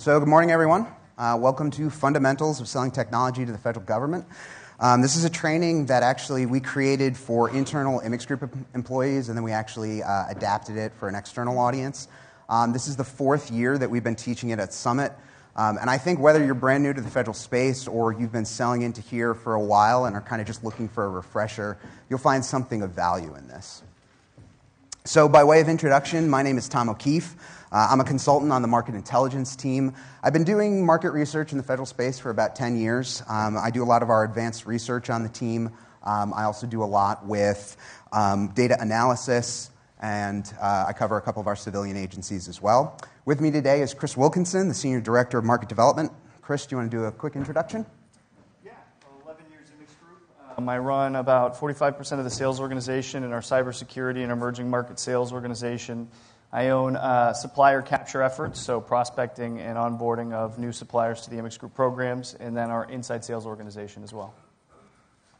So good morning, everyone. Welcome to Fundamentals of Selling Technology to the Federal Government. This is a training that actually we created for internal Immix Group employees, and then we actually adapted it for an external audience. This is the fourth year that we've been teaching it at Summit. And I think whether you're brand new to the federal space or you've been selling into here for a while and are kind of just looking for a refresher, you'll find something of value in this. So by way of introduction, my name is Tom O'Keefe. I'm a consultant on the market intelligence team. I've been doing market research in the federal space for about 10 years. I do a lot of our advanced research on the team. I also do a lot with data analysis, and I cover a couple of our civilian agencies as well. With me today is Chris Wilkinson, the Senior Director of Market Development. Chris, do you want to do a quick introduction? Yeah, 11 years in Immix Group. I run about 45% of the sales organization in our cybersecurity and emerging market sales organization. I own supplier capture efforts, so prospecting and onboarding of new suppliers to the Immix Group programs, and then our inside sales organization as well.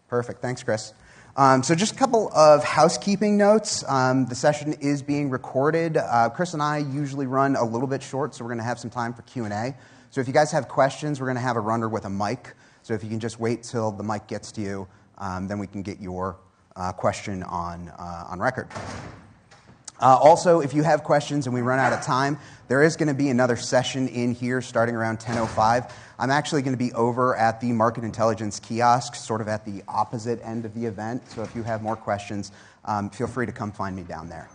Perfect. Thanks, Chris. So just a couple of housekeeping notes. The session is being recorded. Chris and I usually run a little bit short, so we're going to have some time for Q&A. So if you guys have questions, we're going to have a runner with a mic. So if you can just wait till the mic gets to you, then we can get your question on record. Also, if you have questions and we run out of time, there is going to be another session in here starting around 10:05. I'm actually going to be over at the Market Intelligence kiosk, sort of at the opposite end of the event. So if you have more questions, feel free to come find me down there.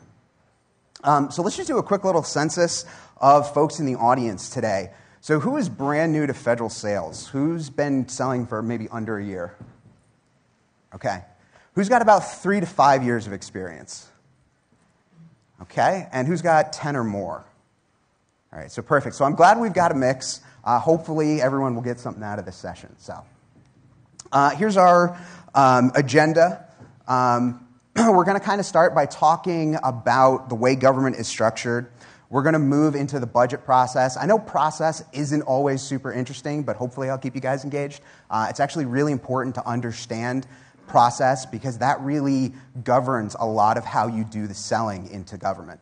So let's just do a quick little census of folks in the audience today. So who is brand new to federal sales? Who's been selling for maybe under a year? Okay. Who's got about 3 to 5 years of experience? Okay, and who's got 10 or more? All right, so perfect. So I'm glad we've got a mix. Hopefully everyone will get something out of this session. So here's our agenda. We're going to kind of start by talking about the way government is structured. We're going to move into the budget process. I know process isn't always super interesting, but hopefully I'll keep you guys engaged. It's actually really important to understand process because that really governs a lot of how you do the selling into government.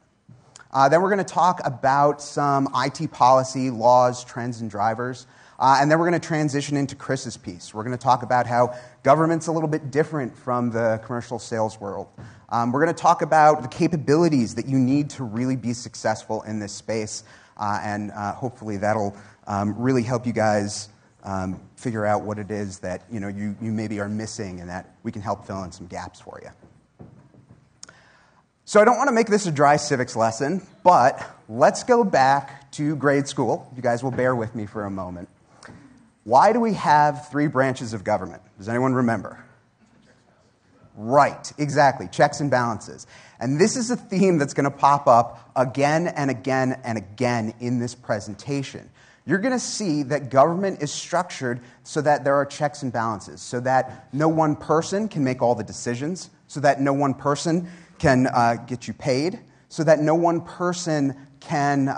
Then we're going to talk about some IT policy, laws, trends, and drivers. And then we're going to transition into Chris's piece. We're going to talk about how government's a little bit different from the commercial sales world. We're going to talk about the capabilities that you need to really be successful in this space. And hopefully that'll really help you guys figure out what it is that you maybe are missing and that we can help fill in some gaps for you. So I don't want to make this a dry civics lesson, but let's go back to grade school. You guys will bear with me for a moment. Why do we have 3 branches of government? Does anyone remember? Right, exactly, checks and balances. And this is a theme that's going to pop up again and again and again in this presentation. You're going to see that government is structured so that there are checks and balances, so that no one person can make all the decisions, so that no one person can get you paid, so that no one person can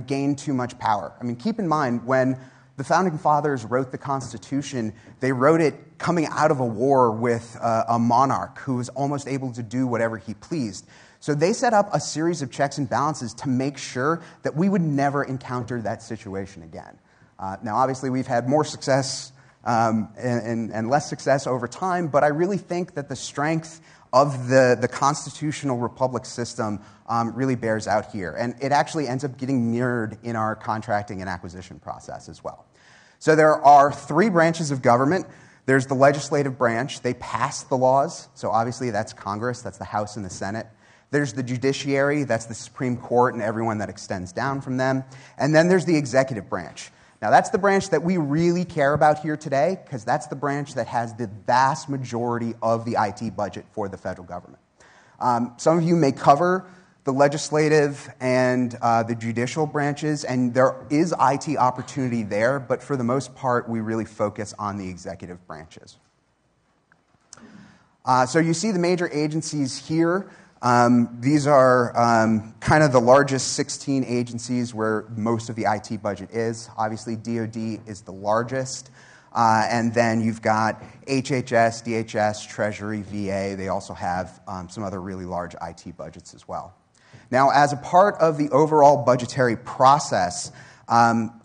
gain too much power. I mean, keep in mind, when the Founding Fathers wrote the Constitution, they wrote it coming out of a war with a monarch who was almost able to do whatever he pleased. So they set up a series of checks and balances to make sure that we would never encounter that situation again. Now, obviously, we've had more success and less success over time, but I really think that the strength of the constitutional republic system really bears out here. And it actually ends up getting mirrored in our contracting and acquisition process as well. So there are 3 branches of government. There's the legislative branch. They pass the laws. So obviously that's Congress. That's the House and the Senate. There's the judiciary, that's the Supreme Court and everyone that extends down from them. And then there's the executive branch. Now that's the branch that we really care about here today because that's the branch that has the vast majority of the IT budget for the federal government. Some of you may cover the legislative and the judicial branches, and there is IT opportunity there, but for the most part, we really focus on the executive branches. So you see the major agencies here. These are kind of the largest 16 agencies where most of the IT budget is. Obviously, DoD is the largest. And then you've got HHS, DHS, Treasury, VA. They also have some other really large IT budgets as well. Now, as a part of the overall budgetary process,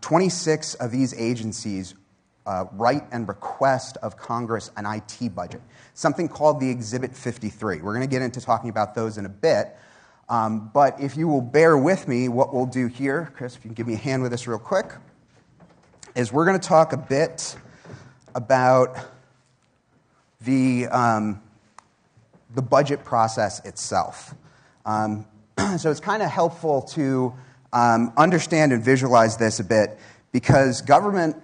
26 of these agencies write and request of Congress an IT budget, something called the Exhibit 53. We're going to get into talking about those in a bit, but if you will bear with me, what we'll do here, Chris, if you can give me a hand with this real quick, is we're going to talk a bit about the budget process itself. So it's kind of helpful to understand and visualize this a bit, because government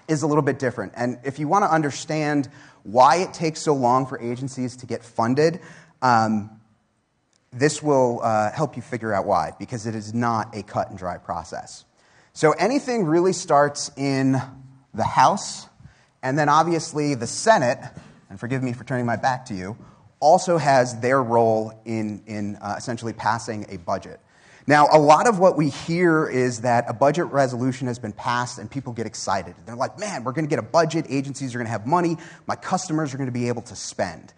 is a little bit different. And if you want to understand why it takes so long for agencies to get funded, this will help you figure out why, because it is not a cut and dry process. So anything really starts in the House, and then obviously the Senate, and forgive me for turning my back to you, also has their role in essentially passing a budget. Now, a lot of what we hear is that a budget resolution has been passed and people get excited. They're like, man, we're going to get a budget, agencies are going to have money, my customers are going to be able to spend.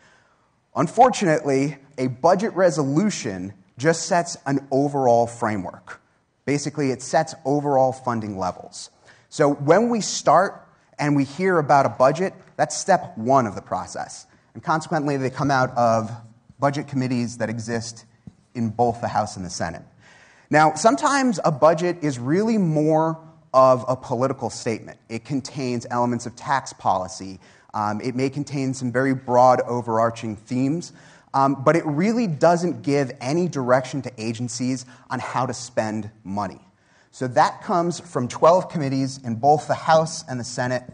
Unfortunately, a budget resolution just sets an overall framework. Basically, it sets overall funding levels. So when we start and we hear about a budget, that's step one of the process. And consequently, they come out of budget committees that exist in both the House and the Senate. Now, sometimes a budget is really more of a political statement. It contains elements of tax policy. It may contain some very broad, overarching themes, but it really doesn't give any direction to agencies on how to spend money. So that comes from 12 committees in both the House and the Senate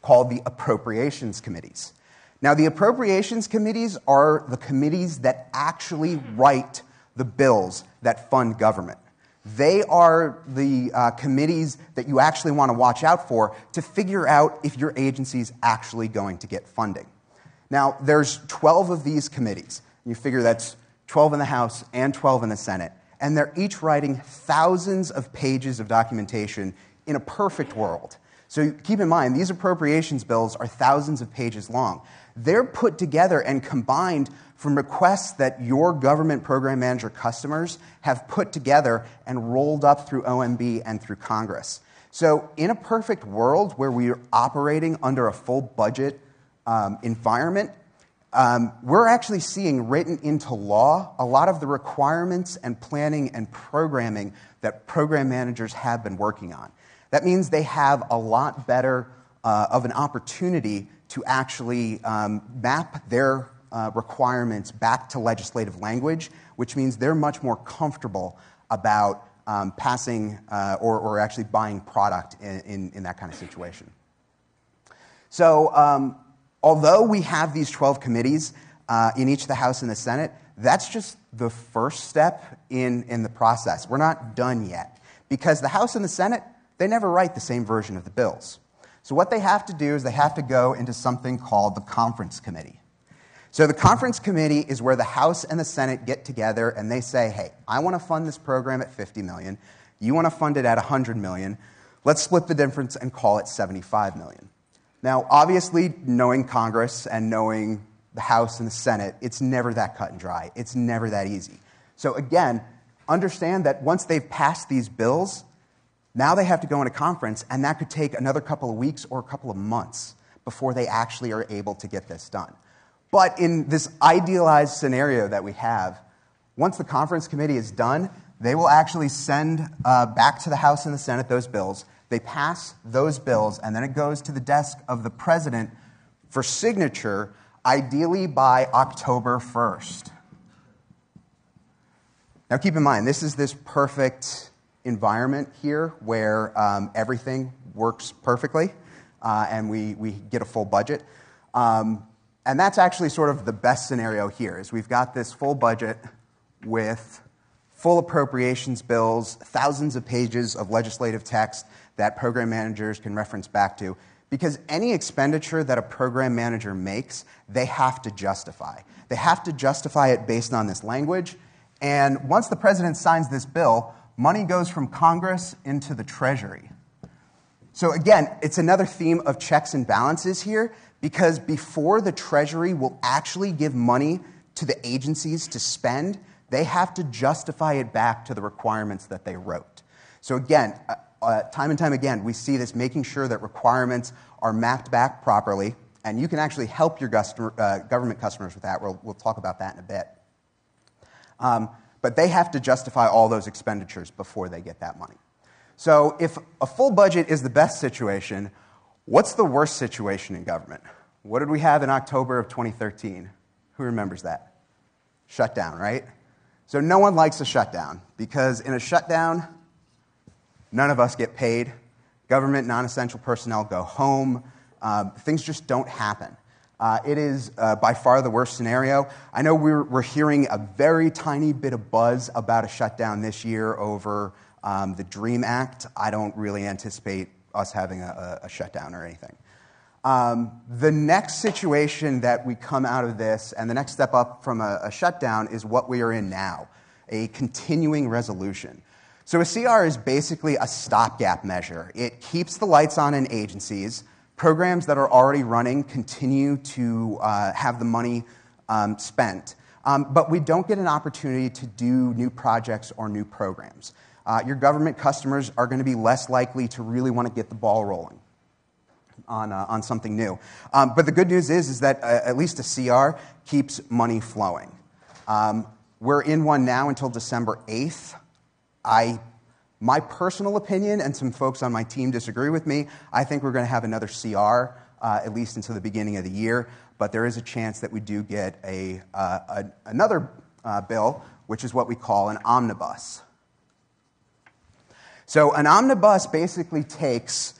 called the Appropriations Committees. Now, the Appropriations Committees are the committees that actually write the bills that fund government. They are the committees that you actually want to watch out for to figure out if your agency is actually going to get funding. Now, there's 12 of these committees. You figure that's 12 in the House and 12 in the Senate, and they're each writing thousands of pages of documentation in a perfect world. So keep in mind, these appropriations bills are thousands of pages long. They're put together and combined from requests that your government program manager customers have put together and rolled up through OMB and through Congress. So in a perfect world where we are operating under a full budget environment, we're actually seeing written into law a lot of the requirements and planning and programming that program managers have been working on. That means they have a lot better of an opportunity to actually map their requirements back to legislative language, which means they're much more comfortable about passing or actually buying product in that kind of situation. So although we have these 12 committees in each of the House and the Senate, that's just the first step in the process. We're not done yet, because the House and the Senate, they never write the same version of the bills. So what they have to do is they have to go into something called the Conference Committee. So the Conference Committee is where the House and the Senate get together and they say, hey, I want to fund this program at $50 million. You want to fund it at $100 million. Let's split the difference and call it $75 million. Now, obviously, knowing Congress and knowing the House and the Senate, it's never that cut and dry. It's never that easy. So again, understand that once they've passed these bills, now they have to go into conference, and that could take another couple of weeks or a couple of months before they actually are able to get this done. But in this idealized scenario that we have, once the conference committee is done, they will actually send back to the House and the Senate those bills. They pass those bills, and then it goes to the desk of the president for signature, ideally by October 1st. Now keep in mind, this is this perfect environment here where everything works perfectly and we get a full budget. And that's actually sort of the best scenario here, is we've got this full budget with full appropriations bills, thousands of pages of legislative text that program managers can reference back to, because any expenditure that a program manager makes, they have to justify. They have to justify it based on this language, and once the president signs this bill, money goes from Congress into the Treasury. So again, it's another theme of checks and balances here, because before the Treasury will actually give money to the agencies to spend, they have to justify it back to the requirements that they wrote. So again, time and time again, we see this making sure that requirements are mapped back properly, and you can actually help your government customers with that. We'll talk about that in a bit. But they have to justify all those expenditures before they get that money. So if a full budget is the best situation, what's the worst situation in government? What did we have in October of 2013? Who remembers that? Shutdown, right? So no one likes a shutdown, because in a shutdown, none of us get paid. Government non-essential personnel go home. Things just don't happen. It is by far the worst scenario. I know we're hearing a very tiny bit of buzz about a shutdown this year over the DREAM Act. I don't really anticipate us having a shutdown or anything. The next situation that we come out of this, and the next step up from a shutdown, is what we are in now, a continuing resolution. So a CR is basically a stopgap measure. It keeps the lights on in agencies. Programs that are already running continue to have the money spent. But we don't get an opportunity to do new projects or new programs. Your government customers are going to be less likely to really want to get the ball rolling on something new. But the good news is that at least a CR keeps money flowing. We're in one now until December 8th. My personal opinion, and some folks on my team disagree with me, I think we're going to have another CR at least until the beginning of the year, but there is a chance that we do get another bill, which is what we call an omnibus. So an omnibus basically takes,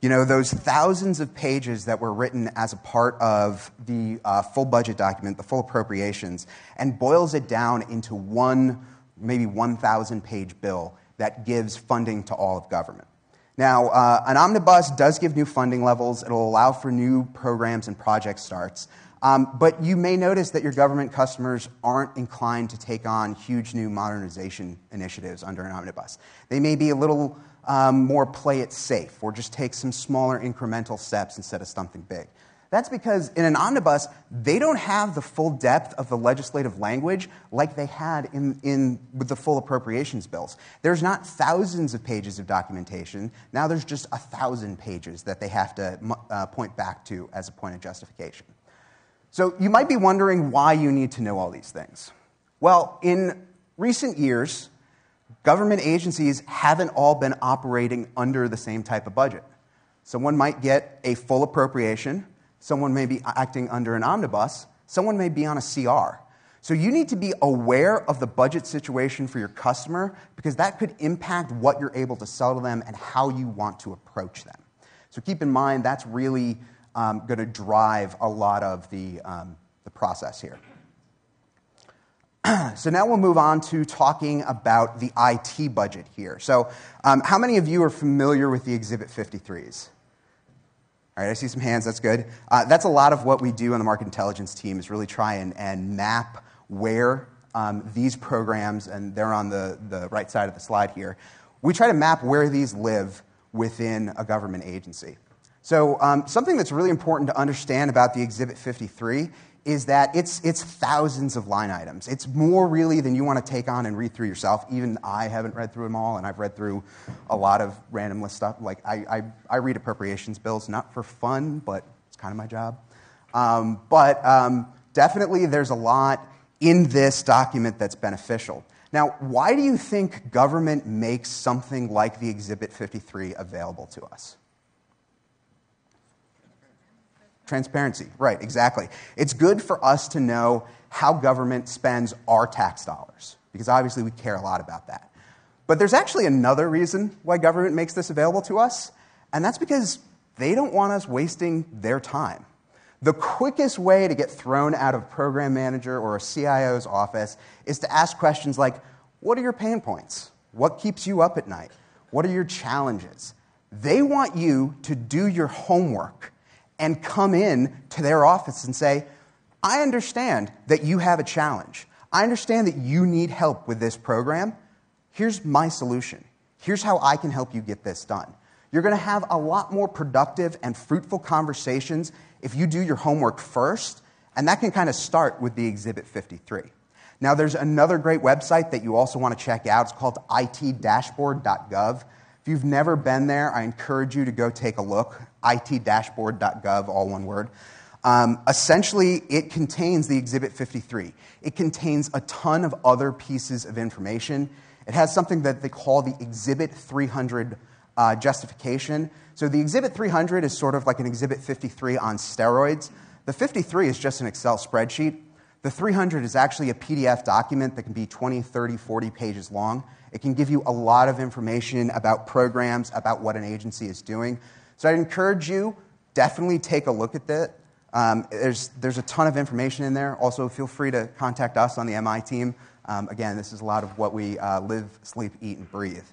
those thousands of pages that were written as a part of the full budget document, the full appropriations, and boils it down into one, maybe 1,000-page bill that gives funding to all of government. Now, an omnibus does give new funding levels. It'll allow for new programs and project starts. But you may notice that your government customers aren't inclined to take on huge new modernization initiatives under an omnibus. They may be a little more play it safe, or just take some smaller incremental steps instead of something big. That's because in an omnibus, they don't have the full depth of the legislative language like they had with the full appropriations bills. There's not thousands of pages of documentation. Now there's just 1,000 pages that they have to point back to as a point of justification. So you might be wondering why you need to know all these things. Well, in recent years, government agencies haven't all been operating under the same type of budget. Someone might get a full appropriation. Someone may be acting under an omnibus. Someone may be on a CR. So you need to be aware of the budget situation for your customer, because that could impact what you're able to sell to them and how you want to approach them. So keep in mind, that's really going to drive a lot of the process here. So now we'll move on to talking about the IT budget here. So how many of you are familiar with the Exhibit 53s? All right, I see some hands. That's good. That's a lot of what we do on the market intelligence team, is really try and map where these programs, and they're on the right side of the slide here, we try to map where these live within a government agency. So something that's really important to understand about the Exhibit 53 is that it's thousands of line items. It's more really than you want to take on and read through yourself. Even I haven't read through them all, and I've read through a lot of random list stuff. Like I read appropriations bills, not for fun, but it's kind of my job. Definitely there's a lot in this document that's beneficial. Now, why do you think government makes something like the Exhibit 53 available to us? Transparency, right, exactly. It's good for us to know how government spends our tax dollars, because obviously we care a lot about that. But there's actually another reason why government makes this available to us, and that's because they don't want us wasting their time. The quickest way to get thrown out of a program manager or a CIO's office is to ask questions like, what are your pain points? What keeps you up at night? What are your challenges? They want you to do your homework and come in to their office and say, I understand that you have a challenge. I understand that you need help with this program. Here's my solution. Here's how I can help you get this done. You're going to have a lot more productive and fruitful conversations if you do your homework first, and that can kind of start with the Exhibit 53. Now, there's another great website that you also want to check out. It's called itdashboard.gov. If you've never been there, I encourage you to go take a look. itdashboard.gov, all one word. Essentially, it contains the Exhibit 53. It contains a ton of other pieces of information. It has something that they call the Exhibit 300 justification. So the Exhibit 300 is sort of like an Exhibit 53 on steroids. The 53 is just an Excel spreadsheet. The 300 is actually a PDF document that can be 20, 30, 40 pages long. It can give you a lot of information about programs, about what an agency is doing. So I'd encourage you, definitely take a look at that. There's a ton of information in there. Also, feel free to contact us on the MI team. Again, this is a lot of what we live, sleep, eat, and breathe.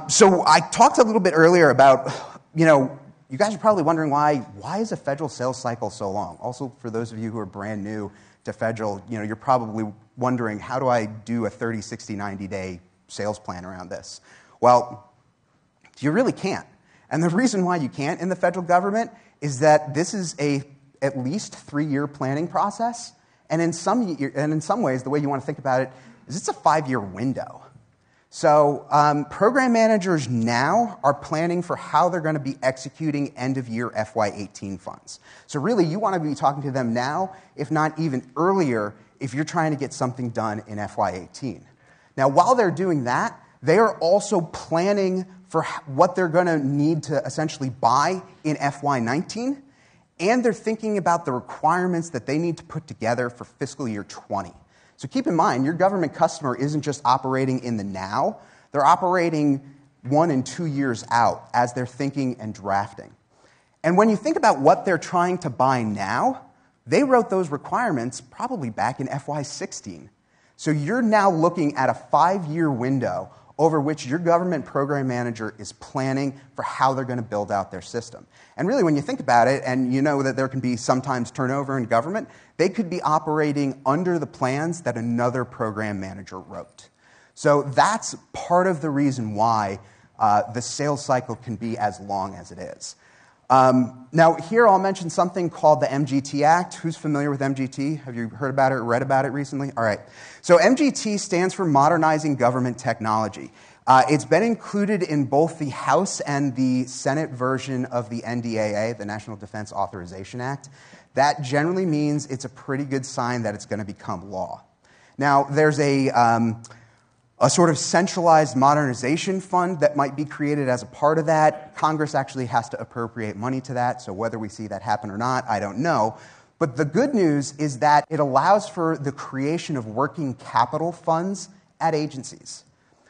So I talked a little bit earlier about, you guys are probably wondering why is a federal sales cycle so long? Also, for those of you who are brand new to federal, you're probably wondering, how do I do a 30, 60, 90-day sales plan around this? Well, you really can't. And the reason why you can't in the federal government is that this is at least 3-year planning process. And in some ways, the way you want to think about it is it's a 5-year window. So program managers now are planning for how they're going to be executing end-of-year FY18 funds. So really, you want to be talking to them now, if not even earlier, if you're trying to get something done in FY18. Now, while they're doing that, they are also planning for what they're going to need to essentially buy in FY19, and they're thinking about the requirements that they need to put together for fiscal year 20. So keep in mind, your government customer isn't just operating in the now, they're operating 1 and 2 years out as they're thinking and drafting. And when you think about what they're trying to buy now, they wrote those requirements probably back in FY16. So you're now looking at a 5-year window over which your government program manager is planning for how they're going to build out their system. And really, when you think about it, and you know that there can be sometimes turnover in government, they could be operating under the plans that another program manager wrote. So that's part of the reason why the sales cycle can be as long as it is. Now, here I'll mention something called the MGT Act. Who's familiar with MGT? Have you heard about it or read about it recently? All right. So MGT stands for Modernizing Government Technology. It's been included in both the House and the Senate version of the NDAA, the National Defense Authorization Act. That generally means it's a pretty good sign that it's going to become law. Now, there's a sort of centralized modernization fund that might be created as a part of that. Congress actually has to appropriate money to that, so whether we see that happen or not, I don't know. But the good news is that it allows for the creation of working capital funds at agencies.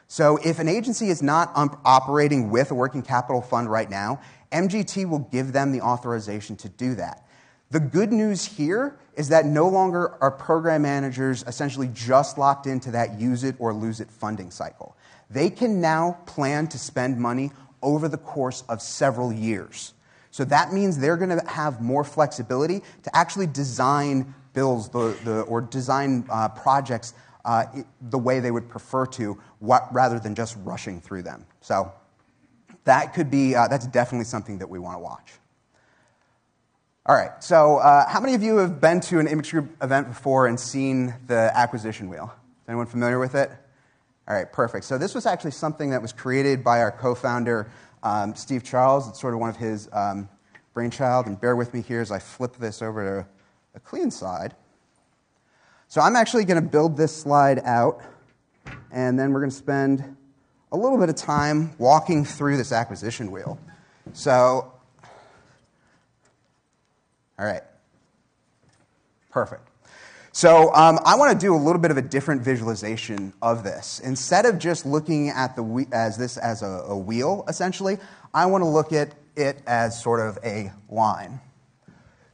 So if an agency is not operating with a working capital fund right now, MGT will give them the authorization to do that. The good news here is that no longer are program managers essentially just locked into that use it or lose it funding cycle. They can now plan to spend money over the course of several years. So that means they're going to have more flexibility to actually design bills or design projects the way they would prefer to, rather than just rushing through them. So that could be that's definitely something that we want to watch. All right, so how many of you have been to an Image Group event before and seen the acquisition wheel? Is anyone familiar with it? All right, perfect. So this was actually something that was created by our co-founder, Steve Charles. It's sort of one of his brainchild, and bear with me here as I flip this over to a clean slide. So I'm actually going to build this slide out, and then we're going to spend a little bit of time walking through this acquisition wheel. So, all right, perfect. So I want to do a little bit of a different visualization of this. Instead of just looking at this as a wheel, essentially, I want to look at it as sort of a line.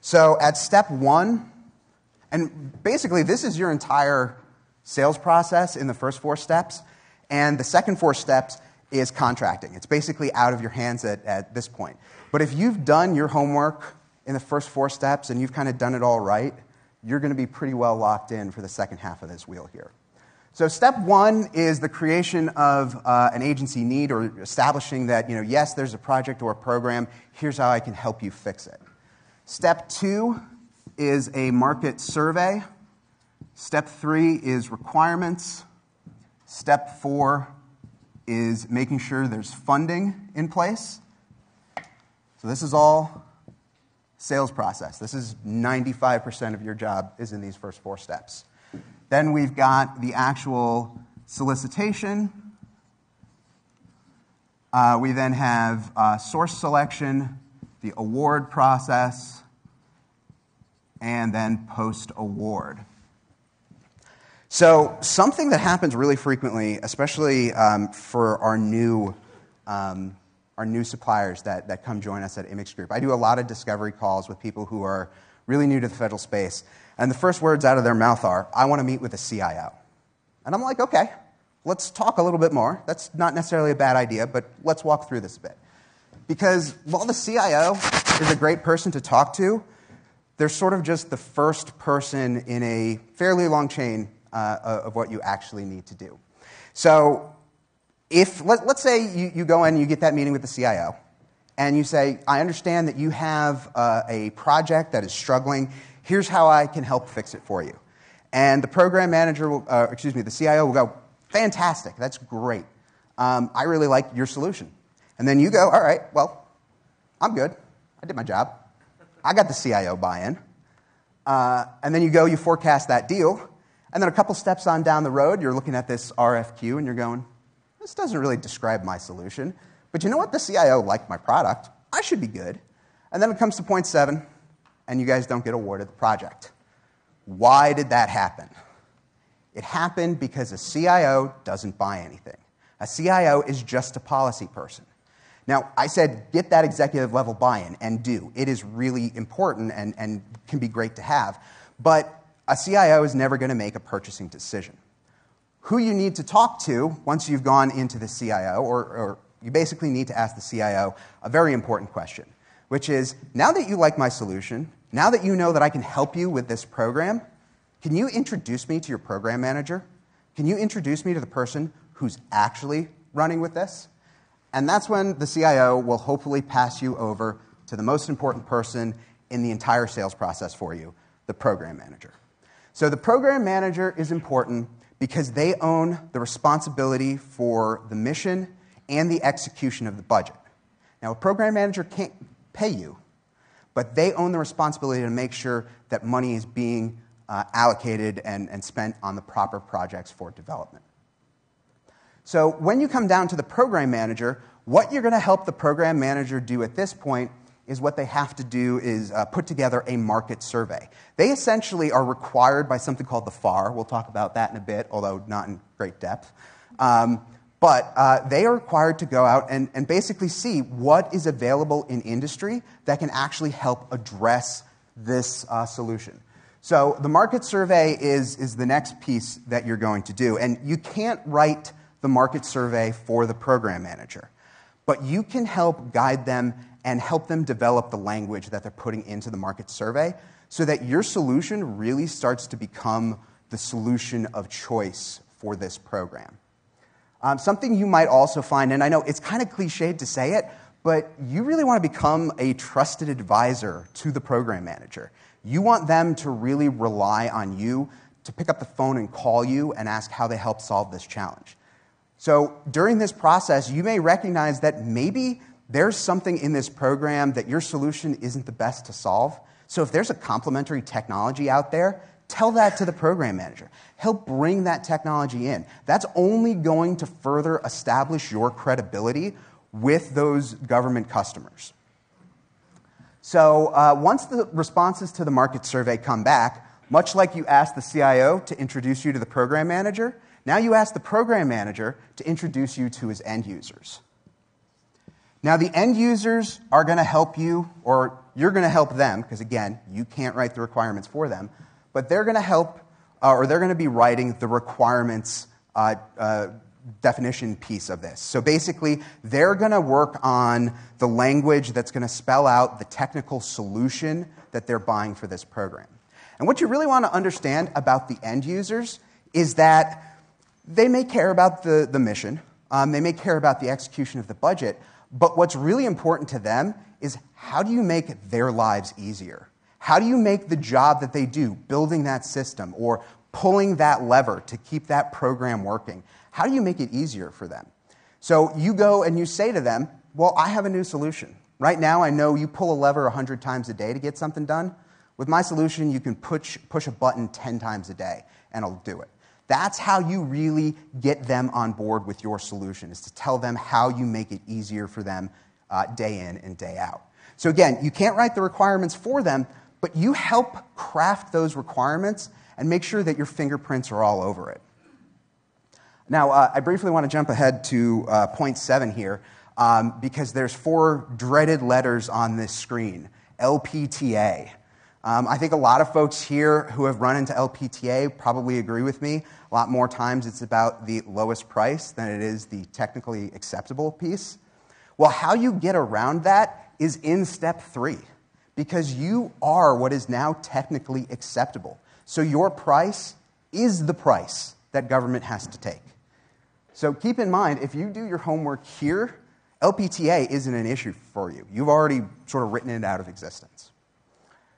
So at step 1, and basically this is your entire sales process in the first 4 steps, and the second 4 steps is contracting. It's basically out of your hands at this point. But if you've done your homework in the first 4 steps and you've kind of done it all right, you're going to be pretty well locked in for the second half of this wheel here. So step 1 is the creation of an agency need, or establishing that, yes, there's a project or a program, here's how I can help you fix it. Step 2 is a market survey, Step 3 is requirements. Step 4 is making sure there's funding in place. So this is all sales process. This is 95% of your job is in these first 4 steps. Then we've got the actual solicitation. We then have source selection, the award process, and then post-award. So something that happens really frequently, especially for our new suppliers that come join us at Image Group. I do a lot of discovery calls with people who are really new to the federal space, and the first words out of their mouth are, "I want to meet with a CIO." And I'm like, okay, let's talk a little bit more. That's not necessarily a bad idea, but let's walk through this a bit. Because while the CIO is a great person to talk to, they're sort of just the first person in a fairly long chain of what you actually need to do. So if, let's say you go in and you get that meeting with the CIO, and you say, I understand that you have a project that is struggling. Here's how I can help fix it for you. And the program manager, the CIO will go, fantastic, that's great. I really like your solution. And then you go, all right, well, I'm good. I did my job. I got the CIO buy-in. And then you forecast that deal. And then a couple steps on down the road, you're looking at this RFQ and you're going, this doesn't really describe my solution. But you know what? The CIO liked my product. I should be good. And then it comes to point 7, and you guys don't get awarded the project. Why did that happen? It happened because a CIO doesn't buy anything. A CIO is just a policy person. Now, I said get that executive level buy-in, and do. It is really important and can be great to have. But a CIO is never going to make a purchasing decision. Who you need to talk to once you've gone into the CIO, or you basically need to ask the CIO a very important question, which is, now that you like my solution, now that you know that I can help you with this program, can you introduce me to your program manager? Can you introduce me to the person who's actually running with this? And that's when the CIO will hopefully pass you over to the most important person in the entire sales process for you, the program manager. So the program manager is important because they own the responsibility for the mission and the execution of the budget. Now, a program manager can't pay you, but they own the responsibility to make sure that money is being allocated and spent on the proper projects for development. So when you come down to the program manager, what you're going to help the program manager do at this point is what they have to do is put together a market survey. They essentially are required by something called the FAR. We'll talk about that in a bit, although not in great depth. But they are required to go out and basically see what is available in industry that can actually help address this solution. So the market survey is the next piece that you're going to do. And you can't write the market survey for the program manager, but you can help guide them and help them develop the language that they're putting into the market survey so that your solution really starts to become the solution of choice for this program. Something you might also find, and I know it's kind of cliched to say it, but you really want to become a trusted advisor to the program manager. You want them to really rely on you to pick up the phone and call you and ask how they help solve this challenge. So during this process, you may recognize that maybe there's something in this program that your solution isn't the best to solve. So if there's a complementary technology out there, tell that to the program manager. Help bring that technology in. That's only going to further establish your credibility with those government customers. So once the responses to the market survey come back, much like you asked the CIO to introduce you to the program manager, now you ask the program manager to introduce you to his end users. Now, the end users are going to help you, or you're going to help them, because again, you can't write the requirements for them, but they're going to help, or they're going to be writing the requirements definition piece of this. So basically, they're going to work on the language that's going to spell out the technical solution that they're buying for this program. And what you really want to understand about the end users is that they may care about the mission, they may care about the execution of the budget, but what's really important to them is how do you make their lives easier? How do you make the job that they do, building that system or pulling that lever to keep that program working. How do you make it easier for them? So you go and you say to them, well, I have a new solution. Right now, I know you pull a lever 100 times a day to get something done. With my solution, you can push a button 10 times a day, and it'll do it. That's how you really get them on board with your solution, is to tell them how you make it easier for them day in and day out. So again, you can't write the requirements for them, but you help craft those requirements and make sure that your fingerprints are all over it. Now, I briefly want to jump ahead to point 7 here, because there's 4 dreaded letters on this screen, LPTA. I think a lot of folks here who have run into LPTA probably agree with me. A lot more times it's about the lowest price than it is the technically acceptable piece. Well, how you get around that is in step 3, because you are what is now technically acceptable. So your price is the price that government has to take. So keep in mind, if you do your homework here, LPTA isn't an issue for you. You've already sort of written it out of existence.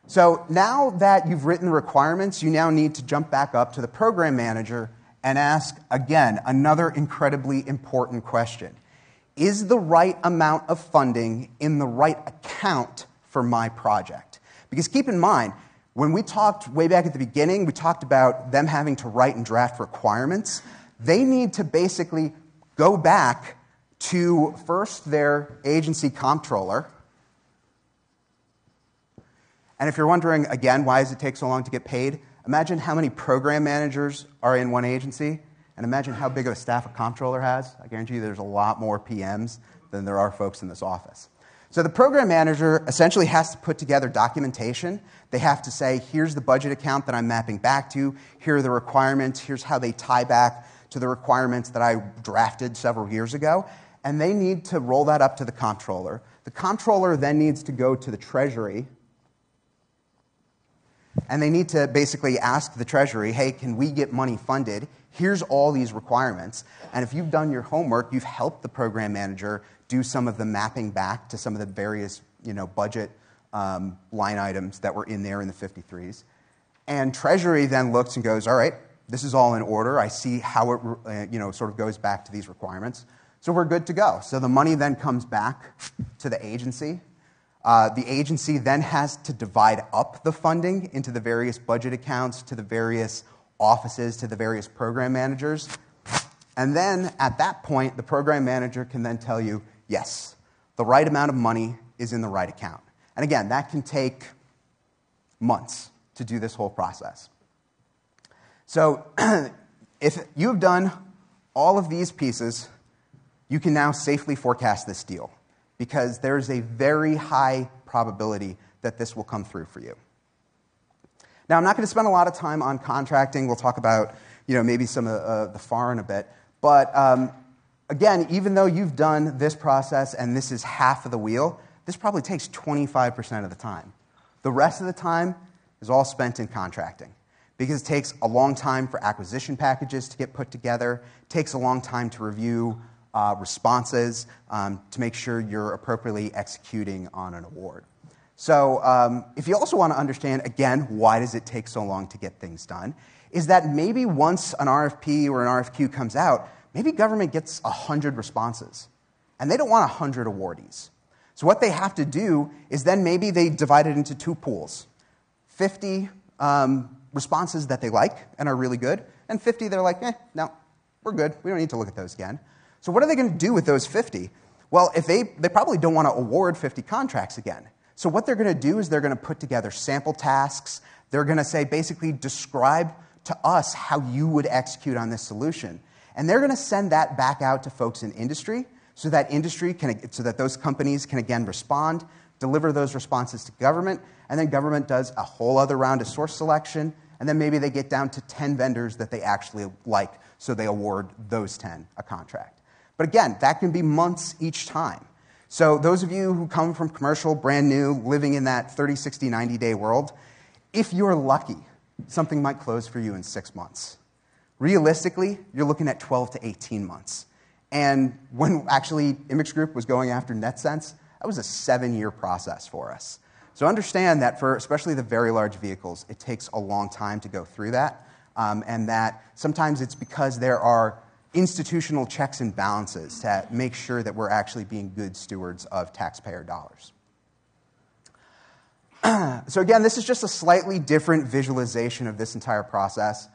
So now that you've written the requirements, you now need to jump back up to the program manager and ask, again, another incredibly important question. Is the right amount of funding in the right account for my project? Because keep in mind, when we talked way back at the beginning, we talked about them having to write and draft requirements. They need to basically go back to first their agency comptroller. And if you're wondering, again, why does it take so long to get paid? Imagine how many program managers are in one agency, and imagine how big of a staff a comptroller has. I guarantee you there's a lot more PMs than there are folks in this office. So the program manager essentially has to put together documentation. They have to say, here's the budget account that I'm mapping back to, here are the requirements, here's how they tie back to the requirements that I drafted several years ago, and they need to roll that up to the comptroller. The comptroller then needs to go to the Treasury, and they need to basically ask the Treasury, hey, can we get money funded? Here's all these requirements. And if you've done your homework, you've helped the program manager do some of the mapping back to some of the various budget line items that were in there in the 53s. And Treasury then looks and goes, all right, this is all in order. I see how it sort of goes back to these requirements. So we're good to go. So the money then comes back to the agency. The agency then has to divide up the funding into the various budget accounts, to the various offices, to the various program managers. And then at that point, the program manager can then tell you, yes, the right amount of money is in the right account. And again, that can take months to do this whole process. So if you've done all of these pieces, you can now safely forecast this deal, because there's a very high probability that this will come through for you. Now, I'm not going to spend a lot of time on contracting. We'll talk about maybe some of the FAR in a bit. But again, even though you've done this process and this is half of the wheel, this probably takes 25% of the time. The rest of the time is all spent in contracting, because it takes a long time for acquisition packages to get put together. It takes a long time to review responses to make sure you're appropriately executing on an award. So if you also want to understand, again, why does it take so long to get things done, is that maybe once an RFP or an RFQ comes out, maybe government gets 100 responses, and they don't want 100 awardees. So what they have to do is then maybe they divide it into 2 pools. 50 responses that they like and are really good, and 50 they're like, no, we're good. We don't need to look at those again. So what are they going to do with those 50? Well, if they probably don't want to award 50 contracts again. So what they're going to do is they're going to put together sample tasks. They're going to say, basically, describe to us how you would execute on this solution. And they're going to send that back out to folks in industry so that those companies can, again, respond, deliver those responses to government, and then government does a whole other round of source selection, and then maybe they get down to 10 vendors that they actually like, so they award those 10 a contract. But again, that can be months each time. So those of you who come from commercial, brand new, living in that 30, 60, 90-day world, if you're lucky, something might close for you in 6 months. Realistically, you're looking at 12 to 18 months. And when actually Image Group was going after NetSense, that was a 7-year process for us. So understand that for especially the very large vehicles, it takes a long time to go through that. and that sometimes it's because there are institutional checks and balances to make sure that we're actually being good stewards of taxpayer dollars. So again, this is just a slightly different visualization of this entire process.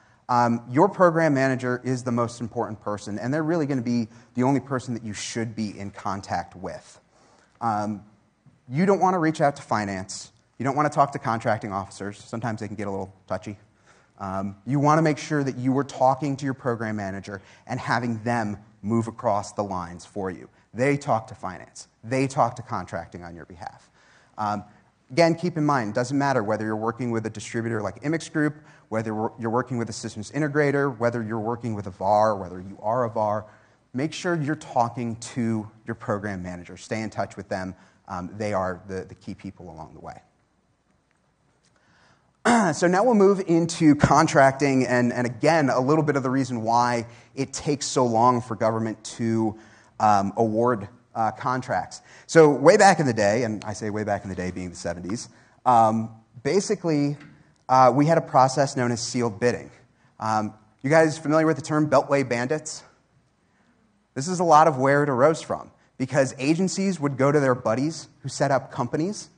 Your program manager is the most important person, and they're really going to be the only person that you should be in contact with. You don't want to reach out to finance. You don't want to talk to contracting officers. Sometimes they can get a little touchy. You want to make sure that you are talking to your program manager and having them move across the lines for you. They talk to finance. They talk to contracting on your behalf. Again, keep in mind, it doesn't matter whether you're working with a distributor like Immix Group, whether you're working with a systems integrator, whether you're working with a VAR, whether you are a VAR. Make sure you're talking to your program manager. Stay in touch with them. They are the key people along the way. So now we'll move into contracting, and again, a little bit of the reason why it takes so long for government to award contracts. So way back in the day, and I say way back in the day being the 70s, basically we had a process known as sealed bidding. You guys familiar with the term Beltway bandits? This is a lot of where it arose from, because agencies would go to their buddies who set up companies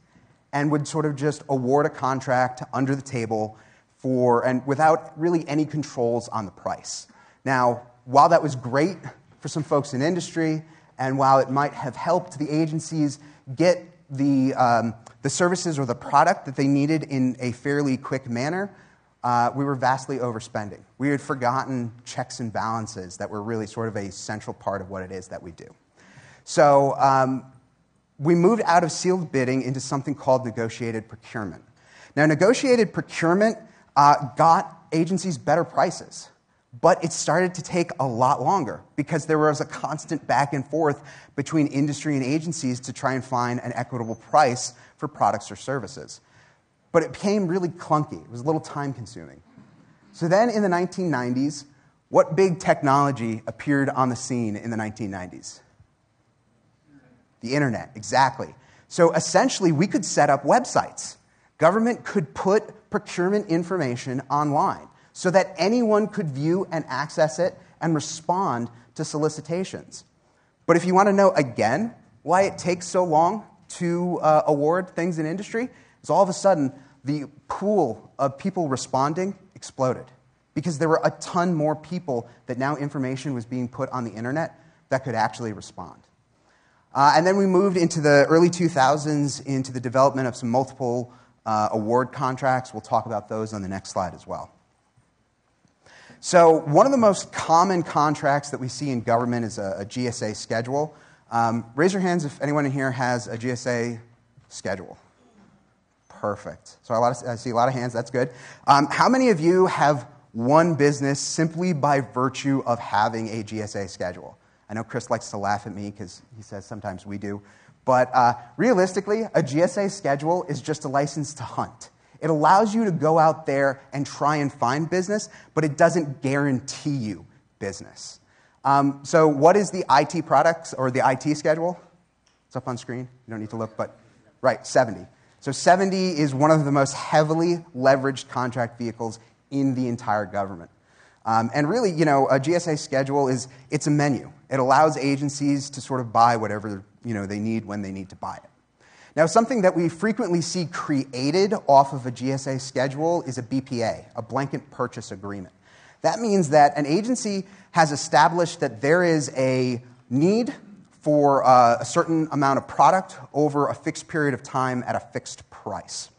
and would sort of just award a contract under the table and without really any controls on the price. Now, while that was great for some folks in industry, and while it might have helped the agencies get the services or the product that they needed in a fairly quick manner, we were vastly overspending. We had forgotten checks and balances that were really sort of a central part of what it is that we do. So we moved out of sealed bidding into something called negotiated procurement. Now, negotiated procurement got agencies better prices, but it started to take a lot longer because there was a constant back and forth between industry and agencies to try and find an equitable price for products or services. But it became really clunky. It was a little time-consuming. So then in the 1990s, what big technology appeared on the scene in the 1990s? The internet, exactly. So essentially, we could set up websites. Government could put procurement information online so that anyone could view and access it and respond to solicitations. But if you want to know, again, why it takes so long to award things in industry, is all of a sudden the pool of people responding exploded because there were a ton more people that now information was being put on the internet that could actually respond. And then we moved into the early 2000s into the development of some multiple award contracts. We'll talk about those on the next slide as well. So one of the most common contracts that we see in government is a GSA schedule. Raise your hands if anyone in here has a GSA schedule. Perfect. So I see a lot of hands. That's good. How many of you have one business simply by virtue of having a GSA schedule? I know Chris likes to laugh at me because he says sometimes we do. But realistically, a GSA schedule is just a license to hunt. It allows you to go out there and try and find business, but it doesn't guarantee you business. So what is the IT products or the IT schedule? It's up on screen. You don't need to look, but right, 70. So 70 is one of the most heavily leveraged contract vehicles in the entire government. And really, a GSA schedule it's a menu. It allows agencies to sort of buy whatever they need when they need to buy it. Now, something that we frequently see created off of a GSA schedule is a BPA, a blanket purchase agreement. That means that an agency has established that there is a need for a certain amount of product over a fixed period of time at a fixed price.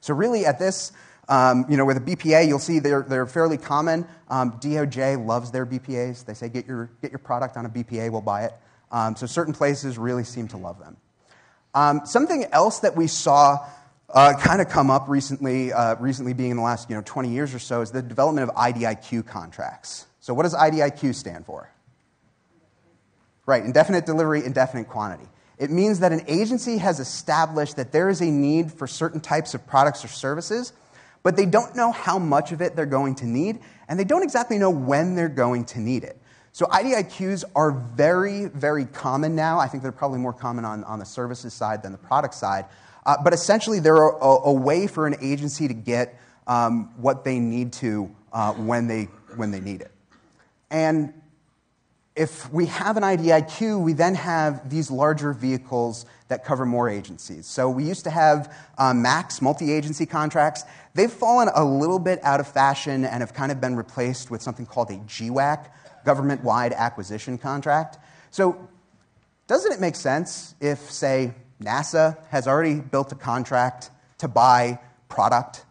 So really at this, with a BPA, you'll see they're fairly common. DOJ loves their BPAs. They say, get your product on a BPA, we'll buy it. So certain places really seem to love them. Something else that we saw kind of come up recently being in the last 20 years or so, is the development of IDIQ contracts. So what does IDIQ stand for? Right, indefinite delivery, indefinite quantity. It means that an agency has established that there is a need for certain types of products or services, but they don't know how much of it they're going to need, and they don't exactly know when they're going to need it. So IDIQs are very, very common now. I think they're probably more common on the services side than the product side. But essentially, they're a way for an agency to get what they need to when they need it. And if we have an IDIQ, we then have these larger vehicles that cover more agencies. So we used to have MACs, multi-agency contracts. They've fallen a little bit out of fashion and have kind of been replaced with something called a GWAC, Government-Wide Acquisition Contract. So doesn't it make sense if, say, NASA has already built a contract to buy product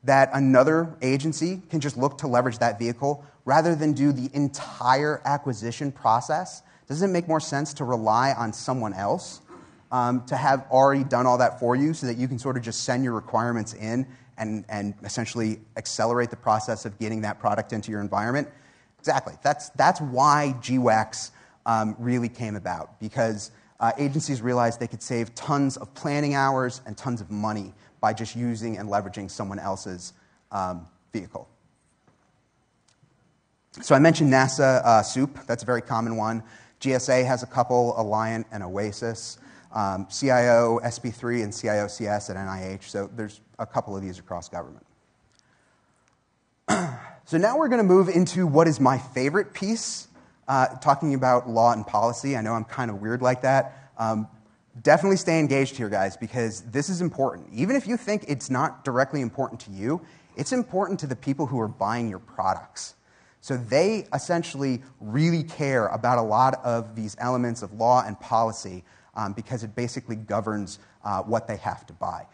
that another agency can just look to leverage that vehicle rather than do the entire acquisition process? Doesn't it make more sense to rely on someone else to have already done all that for you so that you can sort of just send your requirements in and essentially accelerate the process of getting that product into your environment? Exactly. That's why GWACs really came about, because agencies realized they could save tons of planning hours and tons of money by just using and leveraging someone else's vehicle. So I mentioned NASA SOUP. That's a very common one. GSA has a couple, Alliant and Oasis. CIO SP3 and CIO-CS at NIH. So there's a couple of these across government. So now we're going to move into what is my favorite piece, talking about law and policy. I know I'm kind of weird like that. Definitely stay engaged here, guys, because this is important. Even if you think it's not directly important to you, it's important to the people who are buying your products. So they essentially really care about a lot of these elements of law and policy because it basically governs what they have to buy.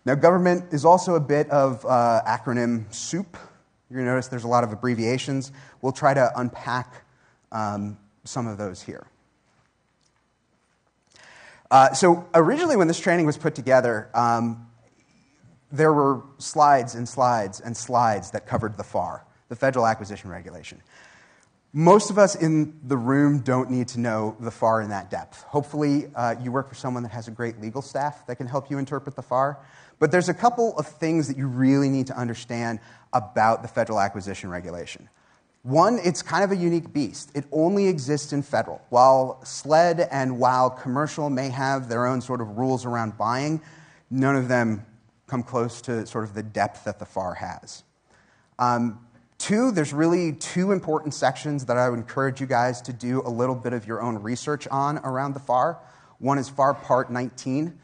Now, government is also a bit of acronym soup. You're going to notice there's a lot of abbreviations. We'll try to unpack some of those here. So originally when this training was put together, there were slides and slides and slides that covered the FAR, the Federal Acquisition Regulation. Most of us in the room don't need to know the FAR in that depth. Hopefully, you work for someone that has a great legal staff that can help you interpret the FAR. But there's a couple of things that you really need to understand about the Federal Acquisition Regulation. One, it's kind of a unique beast. It only exists in federal. While SLED and while commercial may have their own sort of rules around buying, none of them come close to sort of the depth that the FAR has. Two, there's really two important sections that I would encourage you guys to do a little bit of your own research on around the FAR. One is FAR Part 19.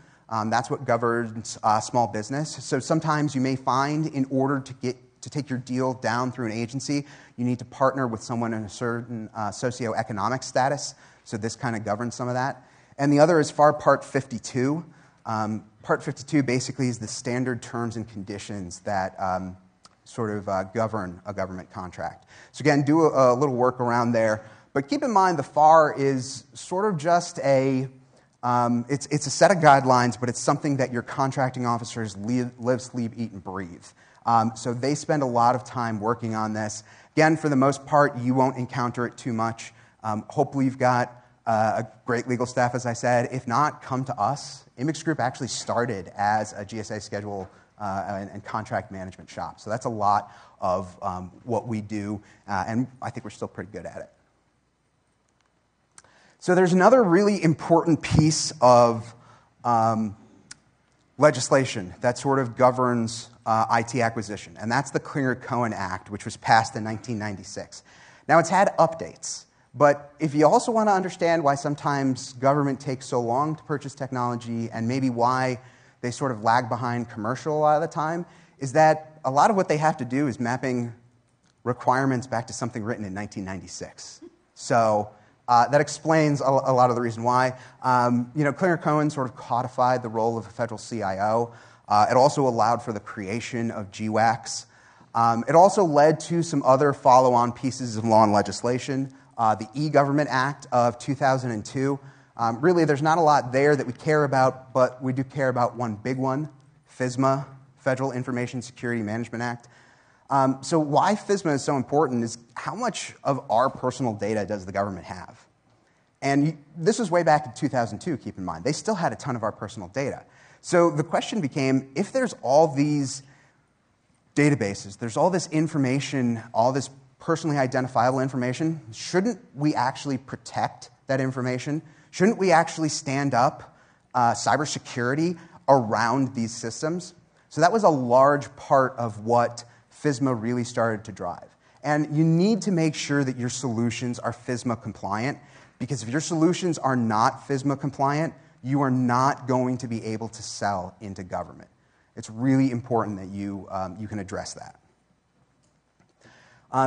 That's what governs small business. So sometimes you may find in order to take your deal down through an agency, you need to partner with someone in a certain socioeconomic status. So this kind of governs some of that. And the other is FAR Part 52. Part 52 basically is the standard terms and conditions that sort of govern a government contract. So again, do a little work around there. But keep in mind the FAR is sort of just it's a set of guidelines, but it's something that your contracting officers live, sleep, eat, and breathe. So they spend a lot of time working on this. Again, for the most part, you won't encounter it too much. Hopefully you've got a great legal staff, as I said. If not, come to us. Immix Group actually started as a GSA schedule and contract management shop. So that's a lot of what we do, and I think we're still pretty good at it. So there's another really important piece of legislation that sort of governs IT acquisition, and that's the Klinger-Cohen Act, which was passed in 1996. Now, it's had updates, but if you also want to understand why sometimes government takes so long to purchase technology and maybe why they sort of lag behind commercial a lot of the time, is that a lot of what they have to do is mapping requirements back to something written in 1996. So that explains a lot of the reason why. Klinger-Cohen sort of codified the role of a federal CIO. It also allowed for the creation of GWACs. It also led to some other follow-on pieces of law and legislation. The E-Government Act of 2002. Really, there's not a lot there that we care about, but we do care about one big one, FISMA, Federal Information Security Management Act. So why FISMA is so important is how much of our personal data does the government have? And this was way back in 2002, keep in mind. They still had a ton of our personal data. So the question became, if there's all these databases, there's all this information, all this personally identifiable information, shouldn't we actually protect that information? Shouldn't we actually stand up cybersecurity around these systems? So that was a large part of what FSMA really started to drive. And you need to make sure that your solutions are FSMA compliant, because if your solutions are not FSMA compliant, you are not going to be able to sell into government. It's really important that you can address that.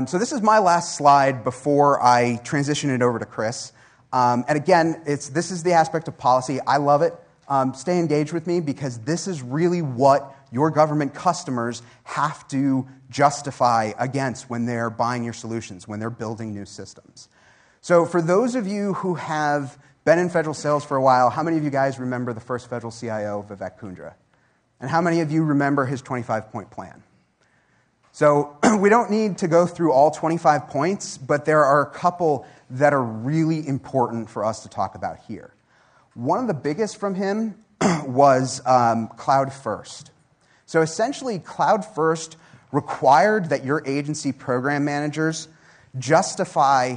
So this is my last slide before I transition it over to Chris. And again, this is the aspect of policy. I love it. Stay engaged with me, because this is really what your government customers have to justify against when they're buying your solutions, when they're building new systems. So for those of you who have been in federal sales for a while, how many of you guys remember the first federal CIO, Vivek Kundra? And how many of you remember his 25-point plan? So we don't need to go through all 25 points, but there are a couple that are really important for us to talk about here. One of the biggest from him was Cloud First. So essentially, Cloud First required that your agency program managers justify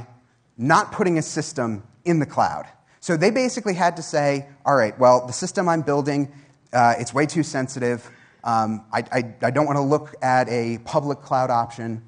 not putting a system in the cloud. So they basically had to say, all right, well, the system I'm building, it's way too sensitive. I don't want to look at a public cloud option.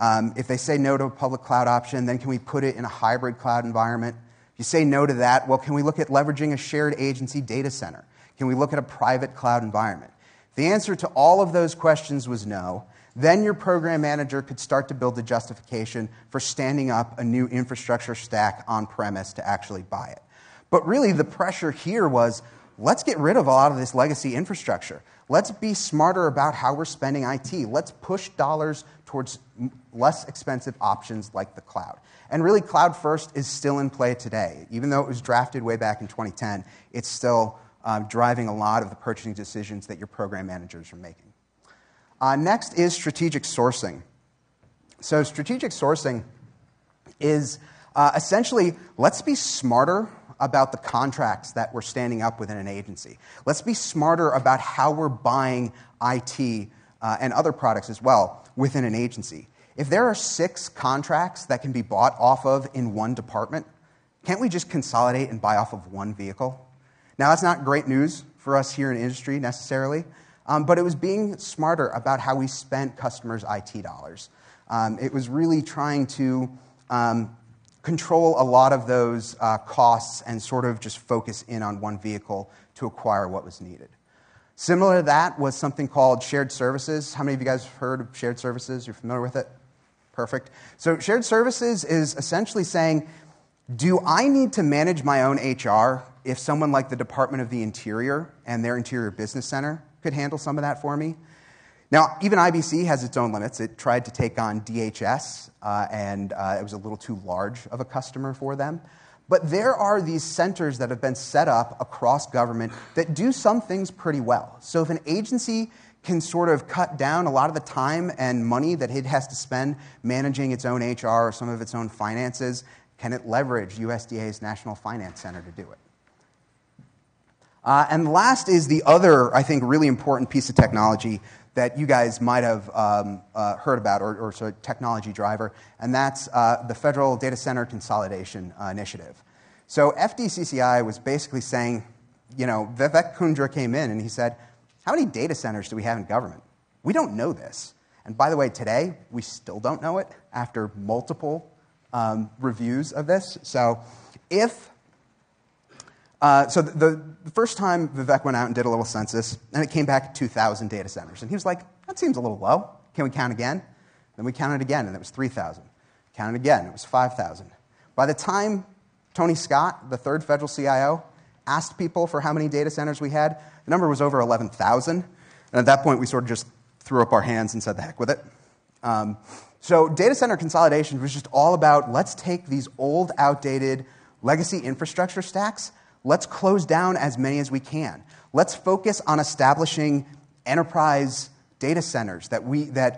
If they say no to a public cloud option, then can we put it in a hybrid cloud environment? If you say no to that, well, can we look at leveraging a shared agency data center? Can we look at a private cloud environment? If the answer to all of those questions was no, then your program manager could start to build the justification for standing up a new infrastructure stack on-premise to actually buy it. But really, the pressure here was, let's get rid of a lot of this legacy infrastructure. Let's be smarter about how we're spending IT. Let's push dollars towards less expensive options like the cloud. And really, Cloud First is still in play today. Even though it was drafted way back in 2010, it's still driving a lot of the purchasing decisions that your program managers are making. Next is strategic sourcing. So strategic sourcing is essentially, let's be smarter about the contracts that we're standing up within an agency. Let's be smarter about how we're buying IT and other products as well within an agency. If there are 6 contracts that can be bought off of in one department, can't we just consolidate and buy off of one vehicle? Now, that's not great news for us here in industry necessarily, but it was being smarter about how we spent customers' IT dollars. It was really trying to control a lot of those costs and sort of just focus in on one vehicle to acquire what was needed. Similar to that was something called shared services. How many of you guys have heard of shared services? You're familiar with it? Perfect. So shared services is essentially saying, do I need to manage my own HR if someone like the Department of the Interior and their Interior Business Center could handle some of that for me? Now, even IBC has its own limits. It tried to take on DHS, and it was a little too large of a customer for them. But there are these centers that have been set up across government that do some things pretty well. So if an agency can sort of cut down a lot of the time and money that it has to spend managing its own HR or some of its own finances, can it leverage USDA's National Finance Center to do it? And last is the other, I think, really important piece of technology that you guys might have heard about, or sort of technology driver, and that's the Federal Data Center Consolidation Initiative. So FDCCI was basically saying, you know, Vivek Kundra came in and he said, how many data centers do we have in government? We don't know this. And by the way, today, we still don't know it after multiple reviews of this. So the first time Vivek went out and did a little census, and it came back at 2,000 data centers. And he was like, that seems a little low. Can we count again? Then we counted again, and it was 3,000. Counted again, it was 5,000. By the time Tony Scott, the third federal CIO, asked people for how many data centers we had, the number was over 11,000. And at that point, we sort of just threw up our hands and said, the heck with it. So data center consolidation was just all about, let's take these old, outdated legacy infrastructure stacks, let's close down as many as we can. Let's focus on establishing enterprise data centers that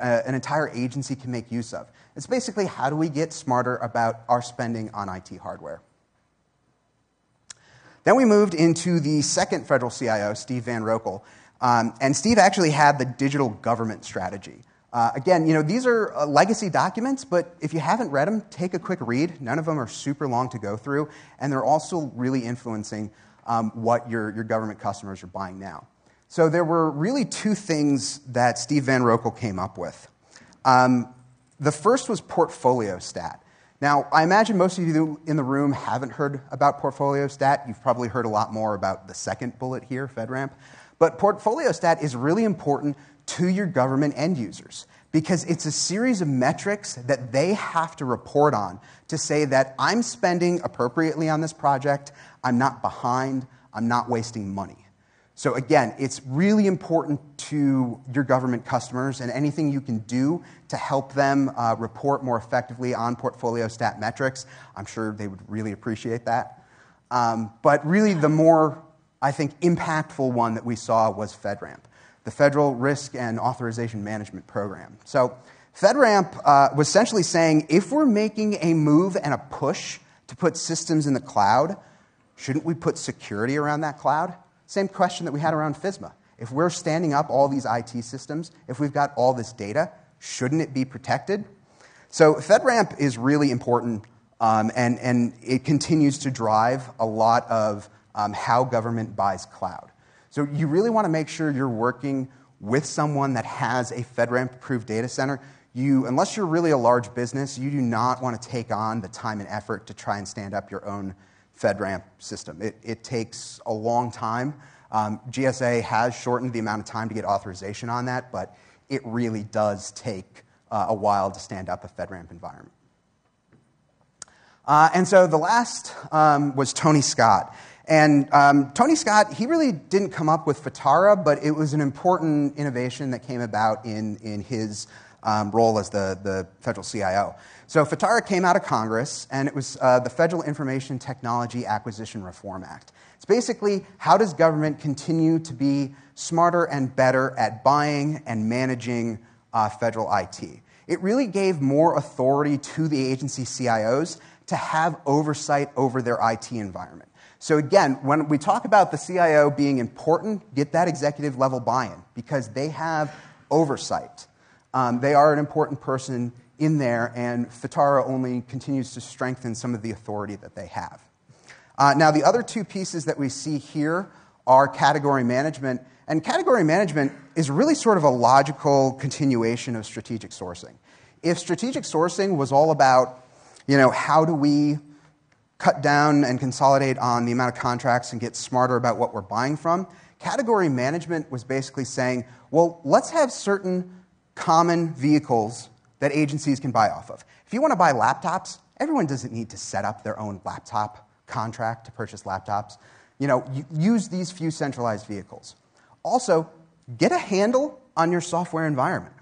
an entire agency can make use of. It's basically, how do we get smarter about our spending on IT hardware? Then we moved into the second federal CIO, Steve Van Rokel, and Steve actually had the digital government strategy. Again, you know, these are legacy documents, but if you haven't read them, take a quick read. None of them are super long to go through, and they're also really influencing what your government customers are buying now. So there were really two things that Steve Van Rokel came up with. The first was portfolio stat. Now, I imagine most of you in the room haven't heard about portfolio stat. You've probably heard a lot more about the second bullet here, FedRAMP. But portfolio stat is really important to your government end users because it's a series of metrics that they have to report on to say that I'm spending appropriately on this project, I'm not behind, I'm not wasting money. So again, it's really important to your government customers, and anything you can do to help them report more effectively on portfolio stat metrics, I'm sure they would really appreciate that. But really the more, I think, impactful one that we saw was FedRAMP, the Federal Risk and Authorization Management Program. So FedRAMP was essentially saying, if we're making a move and a push to put systems in the cloud, shouldn't we put security around that cloud? Same question that we had around FSMA. If we're standing up all these IT systems, if we've got all this data, shouldn't it be protected? So FedRAMP is really important, and it continues to drive a lot of how government buys cloud. So you really want to make sure you're working with someone that has a FedRAMP-approved data center. Unless you're really a large business, you do not want to take on the time and effort to try and stand up your own FedRAMP system. It takes a long time. GSA has shortened the amount of time to get authorization on that, but it really does take a while to stand up a FedRAMP environment. And so the last was Tony Scott. And Tony Scott, he really didn't come up with FITARA, but it was an important innovation that came about in his role as the federal CIO. So FITARA came out of Congress, and it was the Federal Information Technology Acquisition Reform Act. It's basically, how does government continue to be smarter and better at buying and managing federal IT? It really gave more authority to the agency CIOs to have oversight over their IT environment. So again, when we talk about the CIO being important, get that executive level buy-in, because they have oversight. They are an important person in there, and FITARA only continues to strengthen some of the authority that they have. Now, the other two pieces that we see here are category management, and category management is really sort of a logical continuation of strategic sourcing. If strategic sourcing was all about, how do we cut down and consolidate on the amount of contracts and get smarter about what we're buying from, category management was basically saying, well, let's have certain common vehicles that agencies can buy off of. If you want to buy laptops, everyone doesn't need to set up their own laptop contract to purchase laptops. Use these few centralized vehicles. Also, get a handle on your software environment.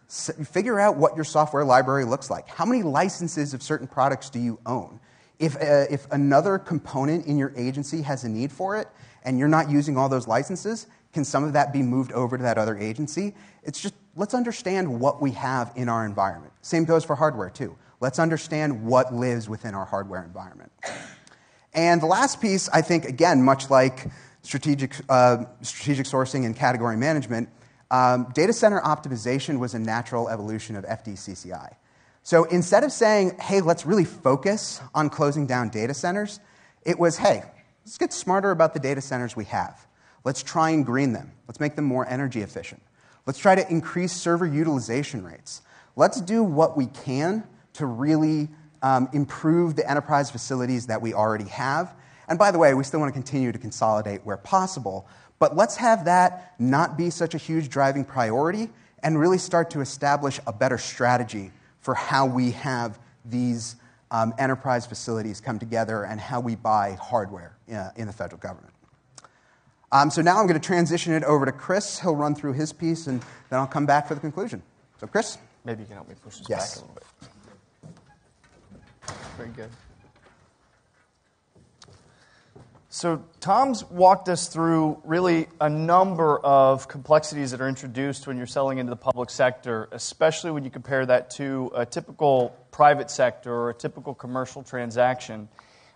Figure out what your software library looks like. How many licenses of certain products do you own? If another component in your agency has a need for it and you're not using all those licenses, can some of that be moved over to that other agency? It's just, let's understand what we have in our environment. Same goes for hardware, too. Let's understand what lives within our hardware environment. And the last piece, I think, again, much like strategic sourcing and category management, data center optimization was a natural evolution of FDCCI. So instead of saying, hey, let's really focus on closing down data centers, it was, hey, let's get smarter about the data centers we have. Let's try and green them. Let's make them more energy efficient. Let's try to increase server utilization rates. Let's do what we can to really improve the enterprise facilities that we already have. And by the way, we still want to continue to consolidate where possible, but let's have that not be such a huge driving priority and really start to establish a better strategy for how we have these enterprise facilities come together and how we buy hardware in the federal government. So now I'm going to transition it over to Chris. He'll run through his piece, and then I'll come back for the conclusion. So, Chris? Maybe you can help me push this Yes. back a little bit. Very good. So Tom's walked us through really a number of complexities that are introduced when you're selling into the public sector, especially when you compare that to a typical private sector or a typical commercial transaction.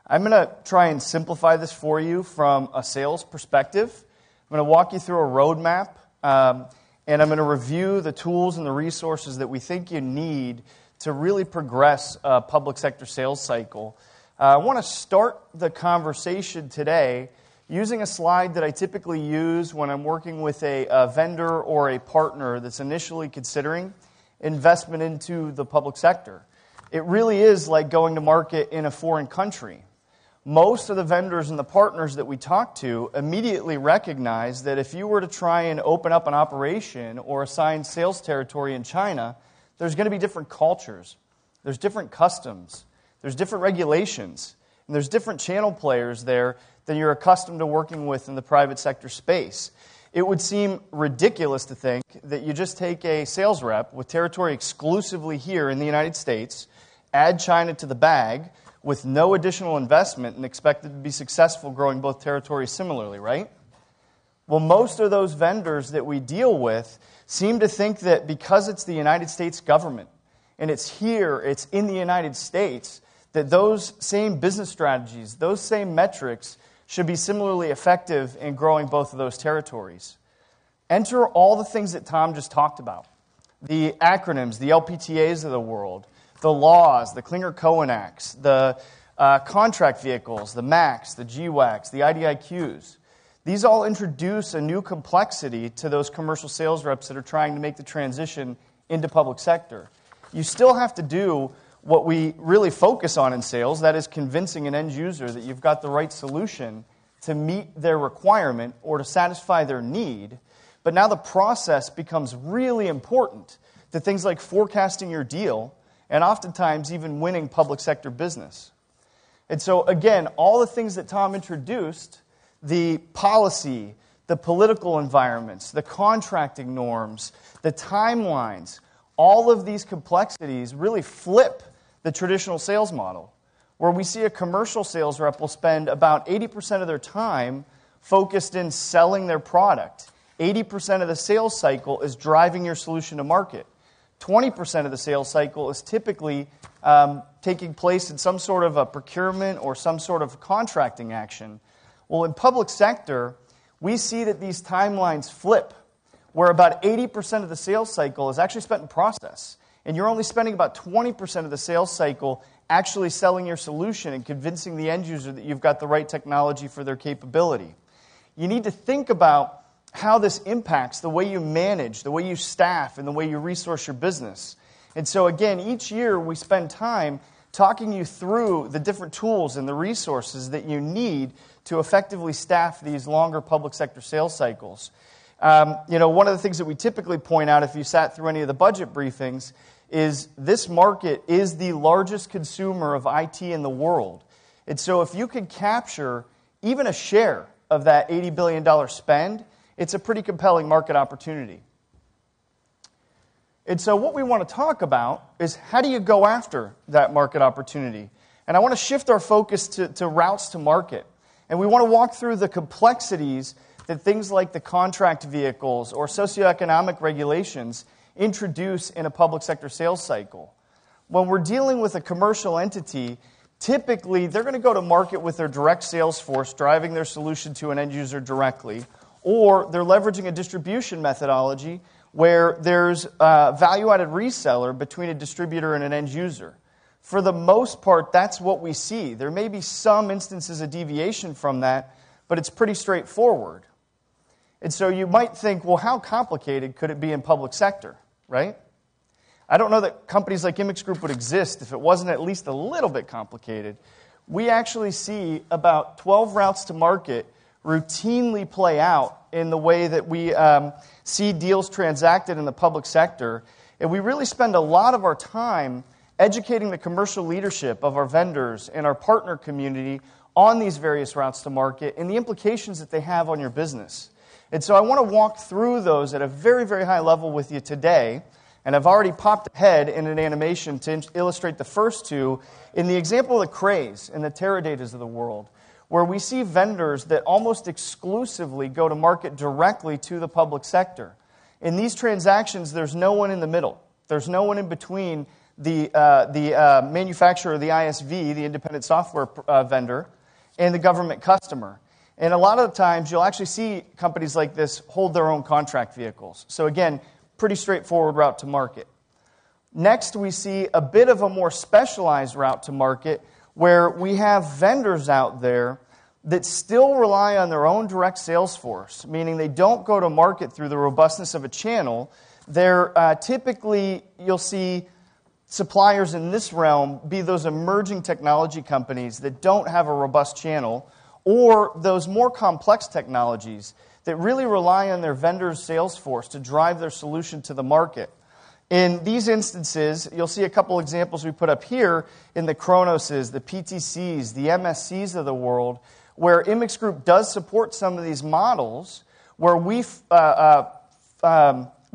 I'm going to try and simplify this for you from a sales perspective. I'm going to walk you through a roadmap, and I'm going to review the tools and the resources that we think you need to really progress a public sector sales cycle. I want to start the conversation today using a slide that I typically use when I'm working with a vendor or a partner that's initially considering investment into the public sector. It really is like going to market in a foreign country. Most of the vendors and the partners that we talk to immediately recognize that if you were to try and open up an operation or assign sales territory in China, there's going to be different cultures, there's different customs, there's different regulations, and there's different channel players there than you're accustomed to working with in the private sector space. It would seem ridiculous to think that you just take a sales rep with territory exclusively here in the United States, add China to the bag with no additional investment and expect it to be successful growing both territories similarly, right? Well, most of those vendors that we deal with seem to think that because it's the United States government and it's here, it's in the United States, that those same business strategies, those same metrics should be similarly effective in growing both of those territories. Enter all the things that Tom just talked about. The acronyms, the LPTAs of the world, the laws, the Klinger-Cohen Acts, the contract vehicles, the MACs, the GWACs, the IDIQs. These all introduce a new complexity to those commercial sales reps that are trying to make the transition into public sector. You still have to do what we really focus on in sales, that is convincing an end user that you've got the right solution to meet their requirement or to satisfy their need. But now the process becomes really important to things like forecasting your deal and oftentimes even winning public sector business. And so again, all the things that Tom introduced, the policy, the political environments, the contracting norms, the timelines, all of these complexities really flip the traditional sales model, where we see a commercial sales rep will spend about 80% of their time focused in selling their product. 80% of the sales cycle is driving your solution to market. 20% of the sales cycle is typically taking place in some sort of a procurement or some sort of contracting action. Well, in public sector, we see that these timelines flip, where about 80% of the sales cycle is actually spent in process, and you're only spending about 20% of the sales cycle actually selling your solution and convincing the end user that you've got the right technology for their capability. You need to think about how this impacts the way you manage, the way you staff, and the way you resource your business. And so again, each year we spend time talking you through the different tools and the resources that you need to effectively staff these longer public sector sales cycles. One of the things that we typically point out if you sat through any of the budget briefings is this market is the largest consumer of IT in the world. And so if you could capture even a share of that $80 billion spend, it's a pretty compelling market opportunity. And so what we want to talk about is how do you go after that market opportunity? And I want to shift our focus to routes to market. And we want to walk through the complexities that things like the contract vehicles or socioeconomic regulations introduce in a public sector sales cycle. When we're dealing with a commercial entity, typically they're going to go to market with their direct sales force, driving their solution to an end user directly, or they're leveraging a distribution methodology where there's a value-added reseller between a distributor and an end user. For the most part, that's what we see. There may be some instances of deviation from that, but it's pretty straightforward. And so you might think, well, how complicated could it be in public sector, right? I don't know that companies like Immix Group would exist if it wasn't at least a little bit complicated. We actually see about 12 routes to market routinely play out in the way that we see deals transacted in the public sector. And we really spend a lot of our time educating the commercial leadership of our vendors and our partner community on these various routes to market and the implications that they have on your business. And so I want to walk through those at a very, very high level with you today. And I've already popped ahead in an animation to illustrate the first two in the example of the Crays and the Teradatas of the world, where we see vendors that almost exclusively go to market directly to the public sector. In these transactions, there's no one in the middle. There's no one in between the manufacturer, the ISV, the independent software vendor, and the government customer. And a lot of the times, you'll actually see companies like this hold their own contract vehicles. So again, pretty straightforward route to market. Next, we see a bit of a more specialized route to market where we have vendors out there that still rely on their own direct sales force, meaning they don't go to market through the robustness of a channel, they're typically, you'll see suppliers in this realm be those emerging technology companies that don't have a robust channel, or those more complex technologies that really rely on their vendor's sales force to drive their solution to the market. In these instances, you'll see a couple examples we put up here in the Cronoses, the PTCs, the MSCs of the world, where Immix Group does support some of these models where we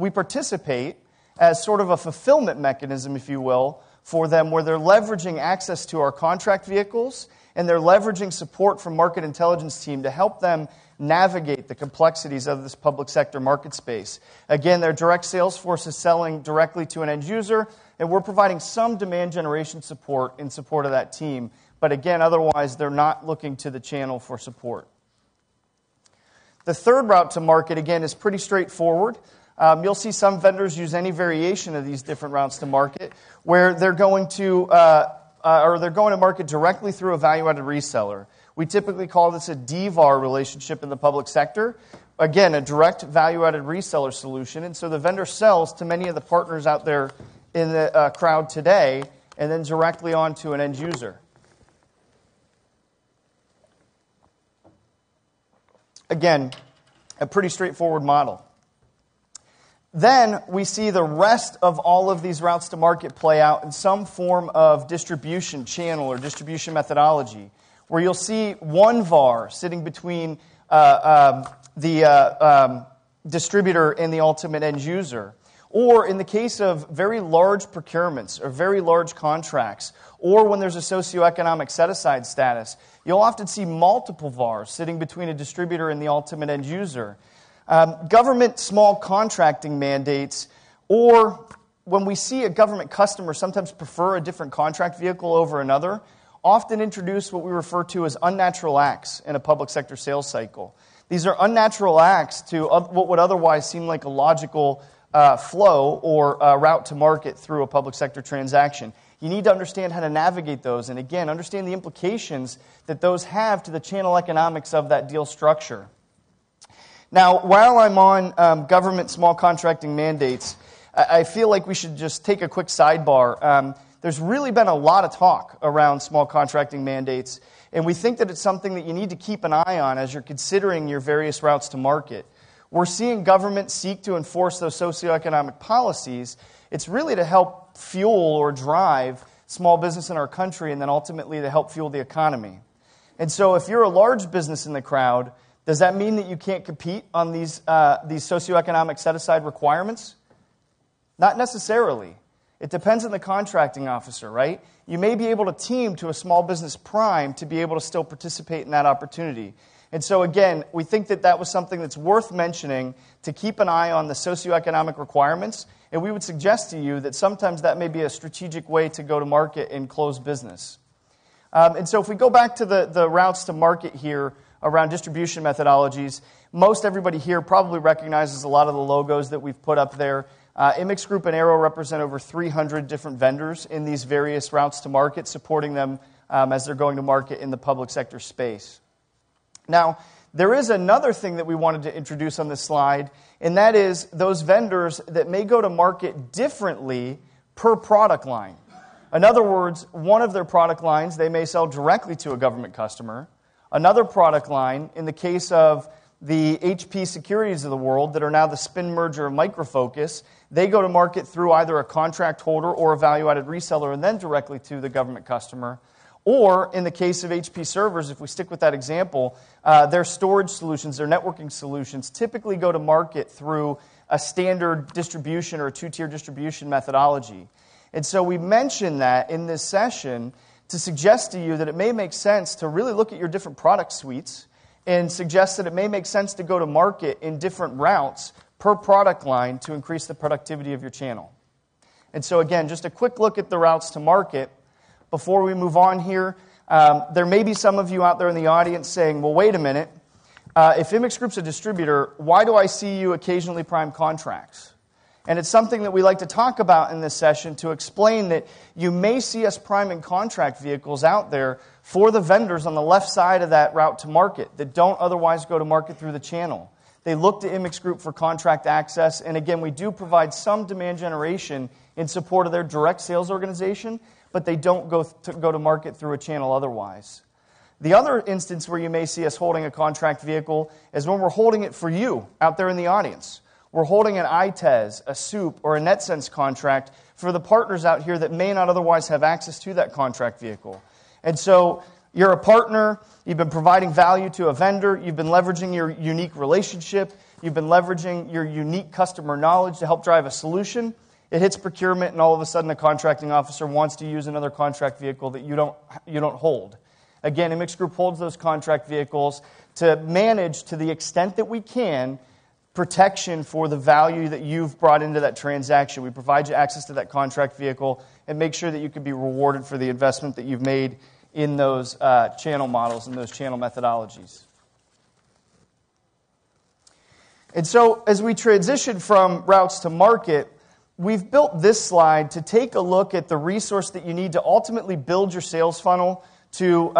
participate as sort of a fulfillment mechanism, if you will, for them, where they're leveraging access to our contract vehicles and they're leveraging support from market intelligence team to help them navigate the complexities of this public sector market space. Again, their direct sales force is selling directly to an end user, and we're providing some demand generation support in support of that team. But again, otherwise, they're not looking to the channel for support. The third route to market, again, is pretty straightforward. You'll see some vendors use any variation of these different routes to market, where they're going to market directly through a value-added reseller. We typically call this a DVAR relationship in the public sector. Again, a direct value-added reseller solution. And so the vendor sells to many of the partners out there in the crowd today, and then directly on to an end user. Again, a pretty straightforward model. Then we see the rest of all of these routes to market play out in some form of distribution channel or distribution methodology, where you'll see one VAR sitting between the distributor and the ultimate end user. Or in the case of very large procurements or very large contracts, or when there's a socioeconomic set-aside status, you'll often see multiple VARs sitting between a distributor and the ultimate end user. Government small contracting mandates, or when we see a government customer sometimes prefer a different contract vehicle over another, often introduce what we refer to as unnatural acts in a public sector sales cycle. These are unnatural acts to what would otherwise seem like a logical flow or route to market through a public sector transaction. You need to understand how to navigate those, and again, understand the implications that those have to the channel economics of that deal structure. Now, while I'm on government small contracting mandates, I feel like we should just take a quick sidebar. There's really been a lot of talk around small contracting mandates, and we think that it's something that you need to keep an eye on as you're considering your various routes to market. We're seeing government seek to enforce those socioeconomic policies. It's really to help fuel or drive small business in our country and then ultimately to help fuel the economy. And so if you're a large business in the crowd, does that mean that you can't compete on these socioeconomic set-aside requirements? Not necessarily. It depends on the contracting officer, right? You may be able to team to a small business prime to be able to still participate in that opportunity. And so again, we think that that was something that's worth mentioning to keep an eye on the socioeconomic requirements, and we would suggest to you that sometimes that may be a strategic way to go to market and close business. And so if we go back to the routes to market here around distribution methodologies, most everybody here probably recognizes a lot of the logos that we've put up there. Immix Group and Arrow represent over 300 different vendors in these various routes to market, supporting them as they're going to market in the public sector space. Now, there is another thing that we wanted to introduce on this slide, and that is those vendors that may go to market differently per product line. In other words, one of their product lines they may sell directly to a government customer. Another product line, in the case of the HP Securities of the world that are now the spin merger of Micro Focus, they go to market through either a contract holder or a value-added reseller and then directly to the government customer. Or, in the case of HP servers, if we stick with that example, their storage solutions, their networking solutions, typically go to market through a standard distribution or a two-tier distribution methodology. And so we mentioned that in this session to suggest to you that it may make sense to really look at your different product suites and suggest that it may make sense to go to market in different routes per product line to increase the productivity of your channel. And so again, just a quick look at the routes to market. Before we move on here, there may be some of you out there in the audience saying, well, wait a minute. If Immix Group's a distributor, why do I see you occasionally prime contracts? And it's something that we like to talk about in this session to explain that you may see us priming contract vehicles out there for the vendors on the left side of that route to market that don't otherwise go to market through the channel. They look to Immix Group for contract access, and again, we do provide some demand generation in support of their direct sales organization, but they don't go to market through a channel otherwise. The other instance where you may see us holding a contract vehicle is when we're holding it for you out there in the audience. We're holding an ITES, a SOUP, or a NetSense contract for the partners out here that may not otherwise have access to that contract vehicle. And so you're a partner, you've been providing value to a vendor, you've been leveraging your unique relationship, you've been leveraging your unique customer knowledge to help drive a solution. It hits procurement, and all of a sudden a contracting officer wants to use another contract vehicle that you don't hold. Again, Immix Group holds those contract vehicles to manage, to the extent that we can, protection for the value that you've brought into that transaction. We provide you access to that contract vehicle and make sure that you can be rewarded for the investment that you've made in those channel models and those channel methodologies. And so as we transition from routes to market, we've built this slide to take a look at the resource that you need to ultimately build your sales funnel to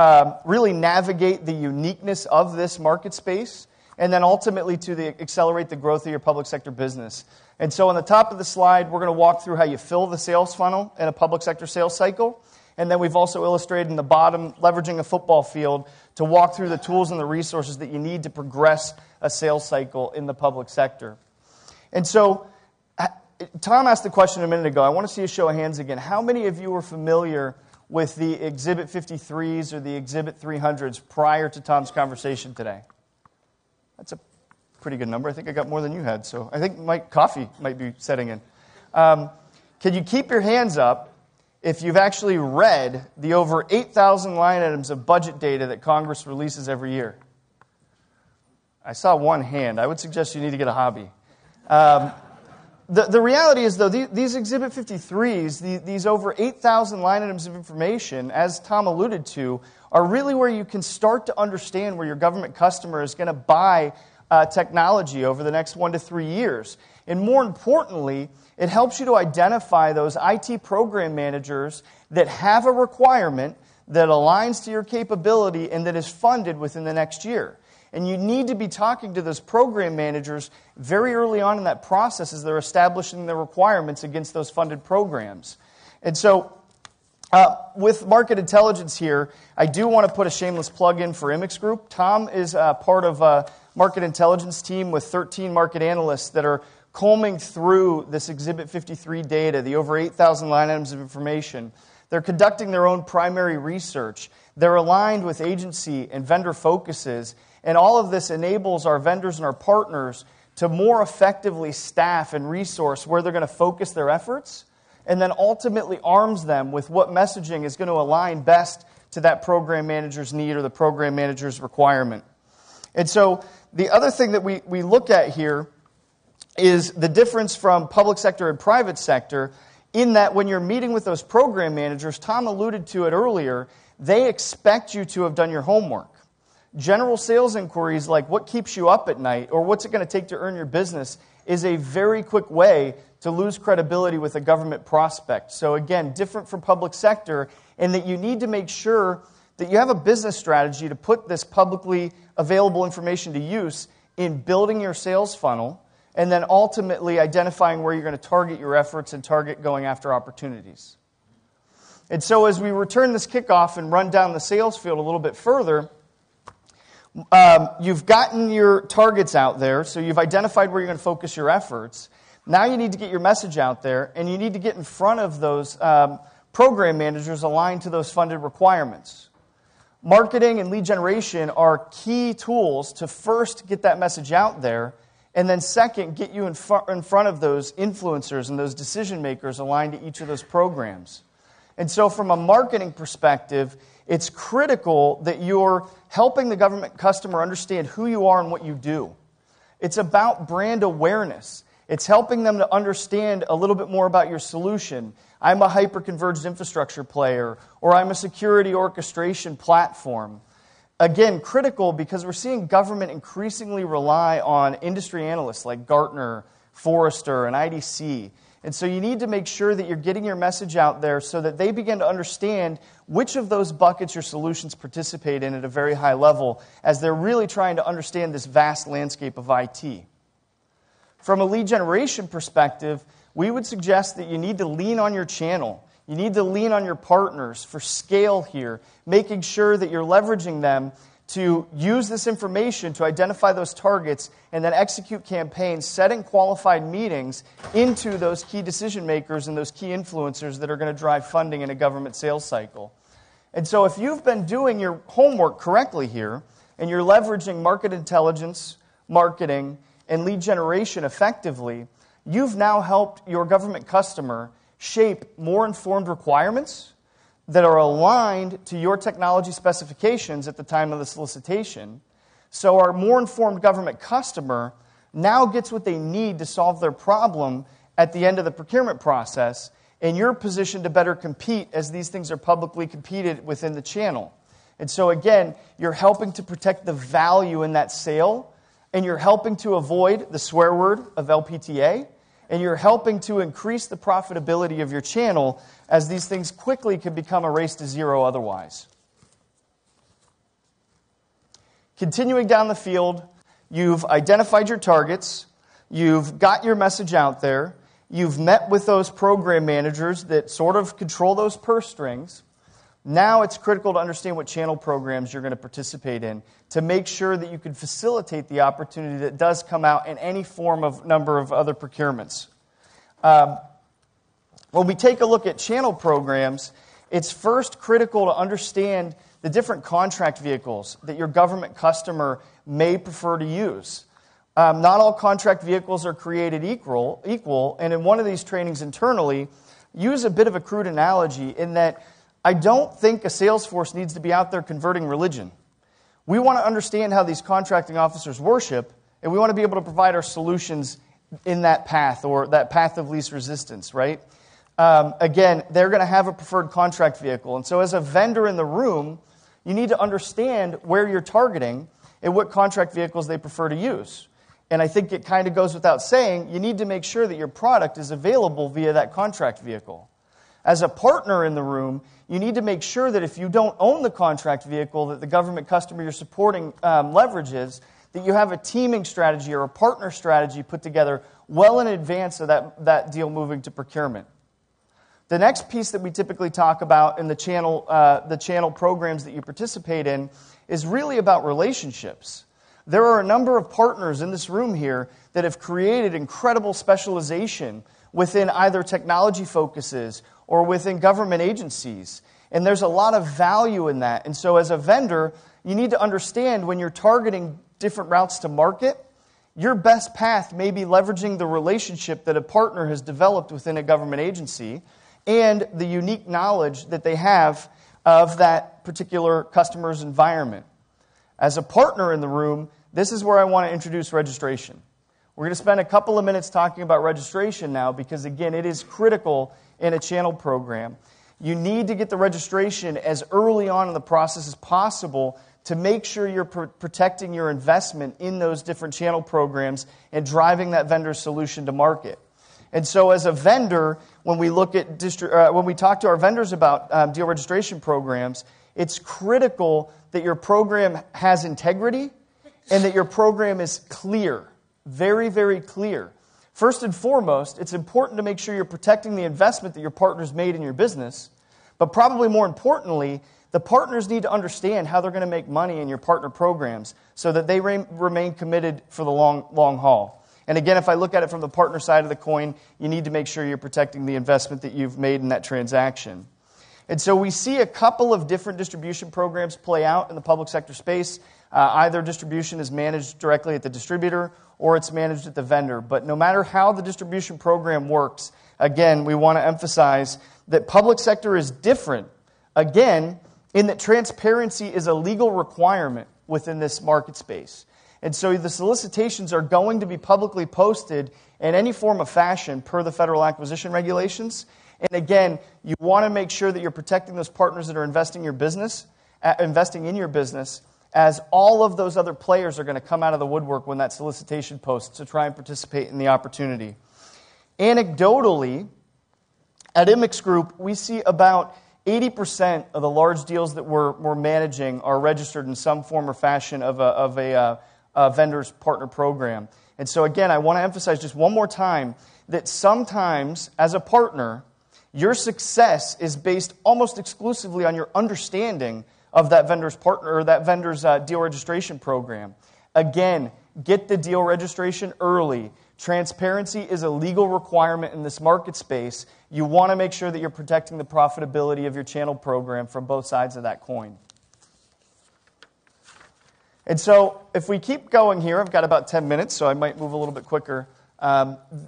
really navigate the uniqueness of this market space, and then ultimately to accelerate the growth of your public sector business. And so on the top of the slide, we're going to walk through how you fill the sales funnel in a public sector sales cycle. And then we've also illustrated in the bottom, leveraging a football field to walk through the tools and the resources that you need to progress a sales cycle in the public sector. And so Tom asked the question a minute ago. I want to see a show of hands again. How many of you are familiar with the Exhibit 53s or the Exhibit 300s prior to Tom's conversation today? That's a pretty good number. I think I got more than you had, so I think my coffee might be setting in. Can you keep your hands up if you've actually read the over 8,000 line items of budget data that Congress releases every year? I saw one hand. I would suggest you need to get a hobby. The reality is, though, these Exhibit 53s, these over 8,000 line items of information, as Tom alluded to, are really where you can start to understand where your government customer is going to buy technology over the next 1 to 3 years. And more importantly, it helps you to identify those IT program managers that have a requirement that aligns to your capability and that is funded within the next year. And you need to be talking to those program managers very early on in that process as they're establishing their requirements against those funded programs. And so with market intelligence here, I do want to put a shameless plug in for Immix Group. Tom is part of a market intelligence team with 13 market analysts that are combing through this Exhibit 53 data, the over 8,000 line items of information. They're conducting their own primary research. They're aligned with agency and vendor focuses. And all of this enables our vendors and our partners to more effectively staff and resource where they're going to focus their efforts, and then ultimately arms them with what messaging is going to align best to that program manager's need or the program manager's requirement. And so the other thing that we look at here is the difference from public sector and private sector, in that when you're meeting with those program managers, Tom alluded to it earlier, they expect you to have done your homework. General sales inquiries like what keeps you up at night or what's it going to take to earn your business is a very quick way to lose credibility with a government prospect. So again, different from public sector in that you need to make sure that you have a business strategy to put this publicly available information to use in building your sales funnel and then ultimately identifying where you're going to target your efforts and target going after opportunities. And so as we return this kickoff and run down the sales field a little bit further, you've gotten your targets out there, so you've identified where you're going to focus your efforts. Now you need to get your message out there, and you need to get in front of those program managers aligned to those funded requirements. Marketing and lead generation are key tools to first get that message out there, and then second, get you in front of those influencers and those decision makers aligned to each of those programs. And so from a marketing perspective, it's critical that you're helping the government customer understand who you are and what you do. It's about brand awareness. It's helping them to understand a little bit more about your solution. I'm a hyper-converged infrastructure player, or I'm a security orchestration platform. Again, critical because we're seeing government increasingly rely on industry analysts like Gartner, Forrester, and IDC. And so you need to make sure that you're getting your message out there so that they begin to understand which of those buckets your solutions participate in at a very high level as they're really trying to understand this vast landscape of IT. From a lead generation perspective, we would suggest that you need to lean on your channel. You need to lean on your partners for scale here, making sure that you're leveraging them to use this information to identify those targets and then execute campaigns, setting qualified meetings into those key decision makers and those key influencers that are going to drive funding in a government sales cycle. And so if you've been doing your homework correctly here and you're leveraging market intelligence, marketing, and lead generation effectively, you've now helped your government customer shape more informed requirements that are aligned to your technology specifications at the time of the solicitation. So our more informed government customer now gets what they need to solve their problem at the end of the procurement process, and you're positioned to better compete as these things are publicly competed within the channel. And so again, you're helping to protect the value in that sale, and you're helping to avoid the swear word of LPTA, and you're helping to increase the profitability of your channel as these things quickly can become a race to zero otherwise. Continuing down the field, you've identified your targets, you've got your message out there, you've met with those program managers that sort of control those purse strings. Now it's critical to understand what channel programs you're going to participate in to make sure that you can facilitate the opportunity that does come out in any form of number of other procurements. When we take a look at channel programs, it's first critical to understand the different contract vehicles that your government customer may prefer to use. Not all contract vehicles are created equal, and in one of these trainings internally, use a bit of a crude analogy in that I don't think a sales force needs to be out there converting religion. We want to understand how these contracting officers worship, and we want to be able to provide our solutions in that path, or that path of least resistance, right? Again, they're going to have a preferred contract vehicle. And so as a vendor in the room, you need to understand where you're targeting and what contract vehicles they prefer to use. And I think it kind of goes without saying, you need to make sure that your product is available via that contract vehicle. As a partner in the room, you need to make sure that if you don't own the contract vehicle that the government customer you're supporting leverages, that you have a teaming strategy or a partner strategy put together well in advance of that deal moving to procurement. The next piece that we typically talk about in the channel programs that you participate in is really about relationships. There are a number of partners in this room here that have created incredible specialization within either technology focuses or within government agencies. And there's a lot of value in that. And so as a vendor, you need to understand when you're targeting different routes to market, your best path may be leveraging the relationship that a partner has developed within a government agency and the unique knowledge that they have of that particular customer's environment. As a partner in the room, this is where I want to introduce registration. We're going to spend a couple of minutes talking about registration now because, again, it is critical in a channel program. You need to get the registration as early on in the process as possible to make sure you're protecting your investment in those different channel programs and driving that vendor solution to market. And so as a vendor, when we look at when we talk to our vendors about deal registration programs, it's critical that your program has integrity and that your program is clear, very, very clear. First and foremost, it's important to make sure you're protecting the investment that your partner's made in your business, but probably more importantly, the partners need to understand how they're going to make money in your partner programs so that they remain committed for the long haul. And again, if I look at it from the partner side of the coin, you need to make sure you're protecting the investment that you've made in that transaction. And so we see a couple of different distribution programs play out in the public sector space. Either distribution is managed directly at the distributor or it's managed at the vendor. But no matter how the distribution program works, again, we want to emphasize that public sector is different, again, in that transparency is a legal requirement within this market space. And so the solicitations are going to be publicly posted in any form of fashion per the federal acquisition regulations. And again, you want to make sure that you're protecting those partners that are investing in your business, as all of those other players are going to come out of the woodwork when that solicitation posts to try and participate in the opportunity. Anecdotally, at Immix Group, we see about 80% of the large deals that we're managing are registered in some form or fashion of a vendor's partner program. And so again, I want to emphasize just one more time that sometimes, as a partner, your success is based almost exclusively on your understanding of that vendor's partner or that vendor's deal registration program. Again, get the deal registration early. Transparency is a legal requirement in this market space. You want to make sure that you're protecting the profitability of your channel program from both sides of that coin. And so if we keep going here, I've got about 10 minutes, so I might move a little bit quicker.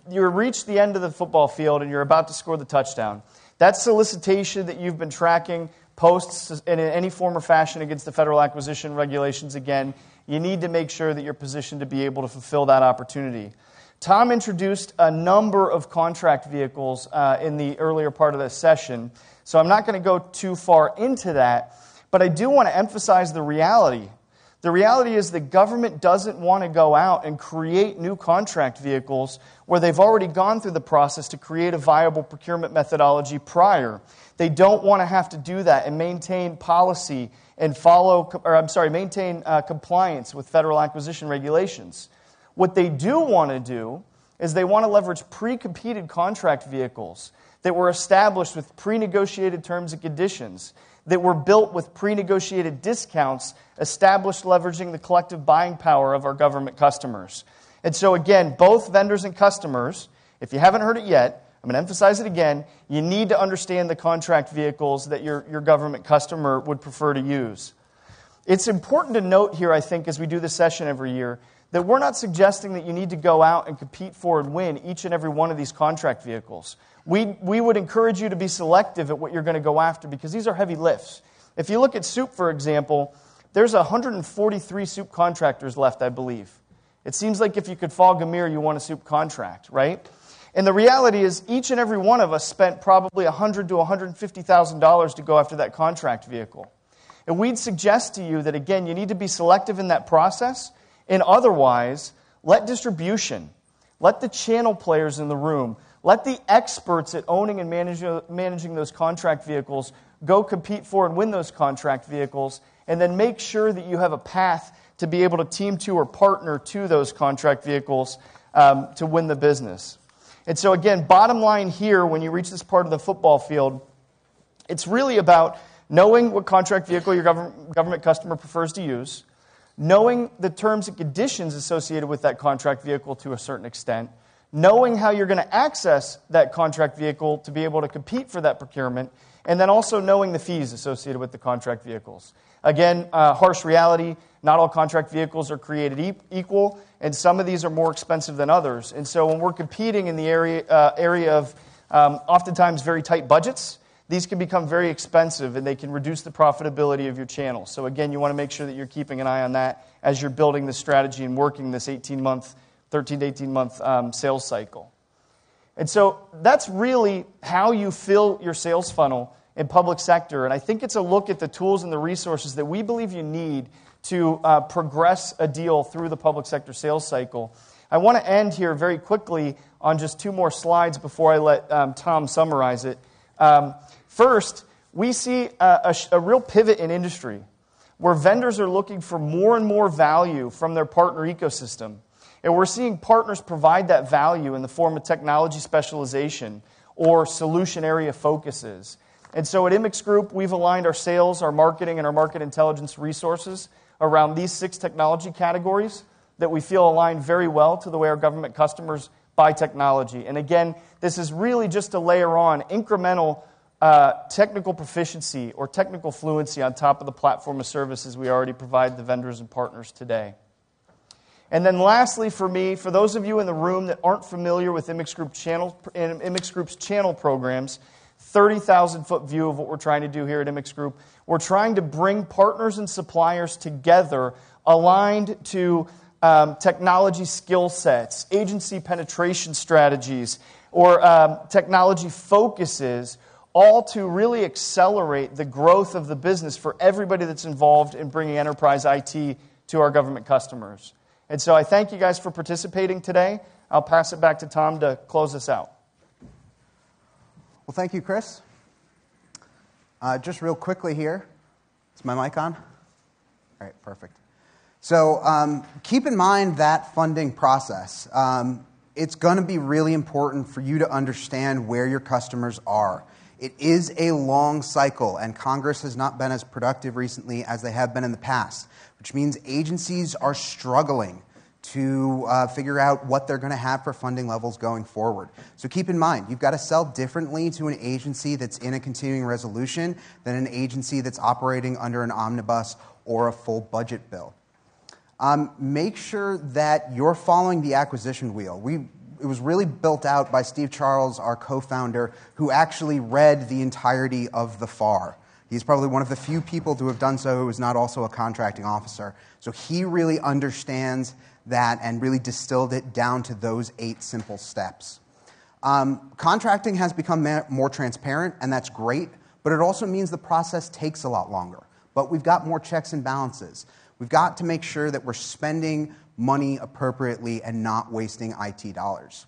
You reach the end of the football field and you're about to score the touchdown. That solicitation that you've been tracking posts in any form or fashion against the federal acquisition regulations, again, you need to make sure that you're positioned to be able to fulfill that opportunity. Tom introduced a number of contract vehicles in the earlier part of this session, so I'm not going to go too far into that, but I do want to emphasize the reality. The reality is the government doesn't want to go out and create new contract vehicles where they've already gone through the process to create a viable procurement methodology prior. They don't want to have to do that and maintain policy and maintain compliance with federal acquisition regulations. What they do want to do is they want to leverage pre-competed contract vehicles that were established with pre-negotiated terms and conditions, that were built with pre-negotiated discounts, established leveraging the collective buying power of our government customers. And so again, both vendors and customers, if you haven't heard it yet, I'm going to emphasize it again, you need to understand the contract vehicles that your government customer would prefer to use. It's important to note here, I think, as we do this session every year, that we're not suggesting that you need to go out and compete for and win each and every one of these contract vehicles. We would encourage you to be selective at what you're going to go after because these are heavy lifts. If you look at soup, for example, there's 143 soup contractors left, I believe. It seems like if you could fall Gamir, you want a soup contract, right? And the reality is each and every one of us spent probably $100,000 to $150,000 to go after that contract vehicle. And we'd suggest to you that, again, you need to be selective in that process, and otherwise, let distribution, let the channel players in the room, let the experts at owning and managing those contract vehicles go compete for and win those contract vehicles, and then make sure that you have a path to be able to team to or partner to those contract vehicles to win the business. And so again, bottom line here, when you reach this part of the football field, it's really about knowing what contract vehicle your government customer prefers to use, knowing the terms and conditions associated with that contract vehicle to a certain extent, knowing how you're going to access that contract vehicle to be able to compete for that procurement, and then also knowing the fees associated with the contract vehicles. Again, harsh reality, not all contract vehicles are created equal, and some of these are more expensive than others. And so when we're competing in the area of oftentimes very tight budgets, these can become very expensive, and they can reduce the profitability of your channel. So again, you want to make sure that you're keeping an eye on that as you're building this strategy and working this 13 to 18-month sales cycle. And so that's really how you fill your sales funnel in public sector. And I think it's a look at the tools and the resources that we believe you need to progress a deal through the public sector sales cycle. I want to end here very quickly on just two more slides before I let Tom summarize it. First, we see a real pivot in industry where vendors are looking for more and more value from their partner ecosystem. And we're seeing partners provide that value in the form of technology specialization or solution area focuses. And so at Immix Group, we've aligned our sales, our marketing, and our market intelligence resources around these 6 technology categories that we feel align very well to the way our government customers buy technology. And again, this is really just to layer on incremental technical proficiency or technical fluency on top of the platform of services we already provide the vendors and partners today. And then lastly for me, for those of you in the room that aren't familiar with Immix Group's channel programs, 30,000-foot view of what we're trying to do here at Immix Group, we're trying to bring partners and suppliers together aligned to technology skill sets, agency penetration strategies, or technology focuses, all to really accelerate the growth of the business for everybody that's involved in bringing enterprise IT to our government customers. And so I thank you guys for participating today. I'll pass it back to Tom to close us out. Well, thank you, Chris. Just real quickly here. Is my mic on? All right, perfect. So keep in mind that funding process. It's going to be really important for you to understand where your customers are. It is a long cycle, and Congress has not been as productive recently as they have been in the past, which means agencies are struggling to figure out what they're going to have for funding levels going forward. So keep in mind, you've got to sell differently to an agency that's in a continuing resolution than an agency that's operating under an omnibus or a full budget bill. Make sure that you're following the acquisition wheel. It was really built out by Steve Charles, our co-founder, who actually read the entirety of the FAR. He's probably one of the few people to have done so who is not also a contracting officer. So he really understands that and really distilled it down to those 8 simple steps. Contracting has become more transparent, and that's great, but it also means the process takes a lot longer. But we've got more checks and balances. We've got to make sure that we're spending money appropriately and not wasting IT dollars.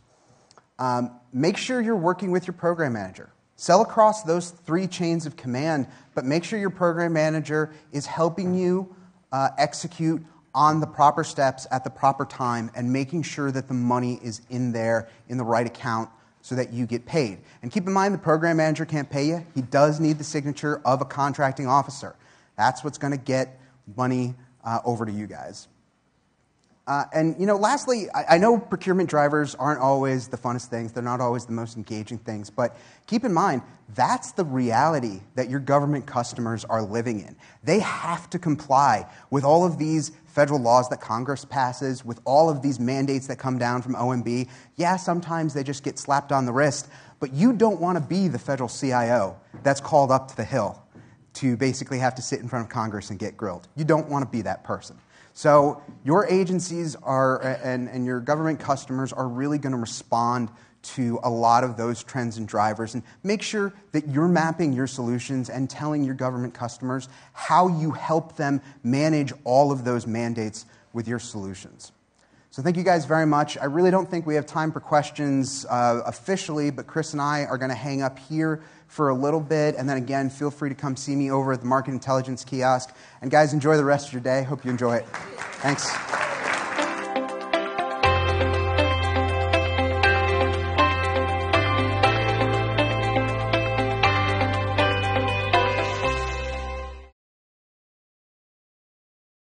Make sure you're working with your program manager. Sell across those 3 chains of command, but make sure your program manager is helping you execute on the proper steps at the proper time and making sure that the money is in there in the right account so that you get paid. And keep in mind, the program manager can't pay you. He does need the signature of a contracting officer. That's what's going to get money over to you guys. Lastly, I know procurement drivers aren't always the funnest things. They're not always the most engaging things. But keep in mind, that's the reality that your government customers are living in. They have to comply with all of these federal laws that Congress passes, with all of these mandates that come down from OMB. Yeah, sometimes they just get slapped on the wrist. But you don't want to be the federal CIO that's called up to the Hill to basically have to sit in front of Congress and get grilled. You don't want to be that person. So your agencies are, and your government customers are really going to respond to a lot of those trends and drivers, and make sure that you're mapping your solutions and telling your government customers how you help them manage all of those mandates with your solutions. So thank you guys very much. I really don't think we have time for questions officially, but Chris and I are going to hang up here for a little bit, and then again, feel free to come see me over at the Market Intelligence Kiosk. And guys, enjoy the rest of your day. Hope you enjoy it. Thanks.